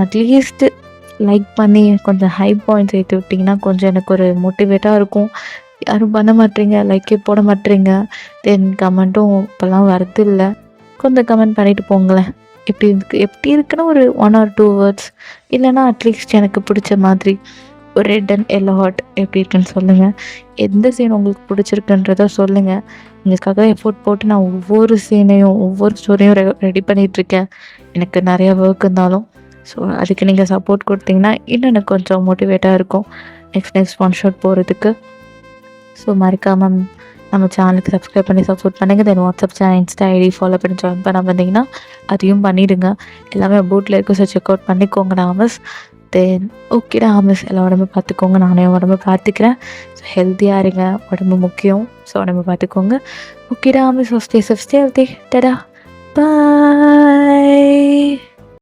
அட்லீஸ்ட்டு லைக் பண்ணி கொஞ்சம் ஹை பாயிண்ட்ஸ் ஏற்றி விட்டிங்கன்னா கொஞ்சம் எனக்கு ஒரு மோட்டிவேட்டாக இருக்கும். யாரும் பண்ண மாட்டேறீங்க, லைக்கே போட மாட்டேறீங்க. தென் கமெண்ட்டும் இப்போல்லாம் வரது இல்லை. கொஞ்சம் கமெண்ட் பண்ணிவிட்டு போங்களேன். எப்படி இருக்குன்னு ஒரு 1 or 2 வேர்ட்ஸ், இல்லைனா அட்லீஸ்ட் எனக்கு பிடிச்ச மாதிரி ஒரு ரெட் அண்ட் எல்லோ ஹார்ட் எப்படி இருக்குன்னு சொல்லுங்கள். எந்த சீன் உங்களுக்கு பிடிச்சிருக்குன்றத சொல்லுங்கள். உங்களுக்காக எஃபோர்ட் போட்டு நான் ஒவ்வொரு சீனையும் ஒவ்வொரு ஸ்டோரியும் ரெடி பண்ணிகிட்ருக்கேன், எனக்கு நிறையா ஒர்க் இருந்தாலும். ஸோ அதுக்கு நீங்கள் சப்போர்ட் கொடுத்தீங்கன்னா இன்னும் எனக்கு கொஞ்சம் மோட்டிவேட்டாக இருக்கும் நெக்ஸ்ட் ஒன் ஷாட் போகிறதுக்கு. ஸோ மறக்காமல் நம்ம சேனலுக்கு சப்ஸ்கிரைப் பண்ணி சப்போர்ட் பண்ணுங்கள். Then WhatsApp channel, insta ID follow பண்ணி ஜாயின் பண்ண வந்தீங்கன்னா அதையும் பண்ணிவிடுங்க. எல்லாமே அபவுட்டில் இருக்கும். ஸோ செக் அவுட் பண்ணிக்கோங்க டாமஸ். தென் ஓகேடா மிஸ், எல்லா உடம்பு பார்த்துக்கோங்க, நானே உடம்பு பார்த்துக்கிறேன். ஸோ ஹெல்த்தியாக இருங்க, உடம்பு முக்கியம். ஸோ உடம்பு பார்த்துக்கோங்க. ஓகேடா miss, stay safe, stay healthy. டடா பாய்.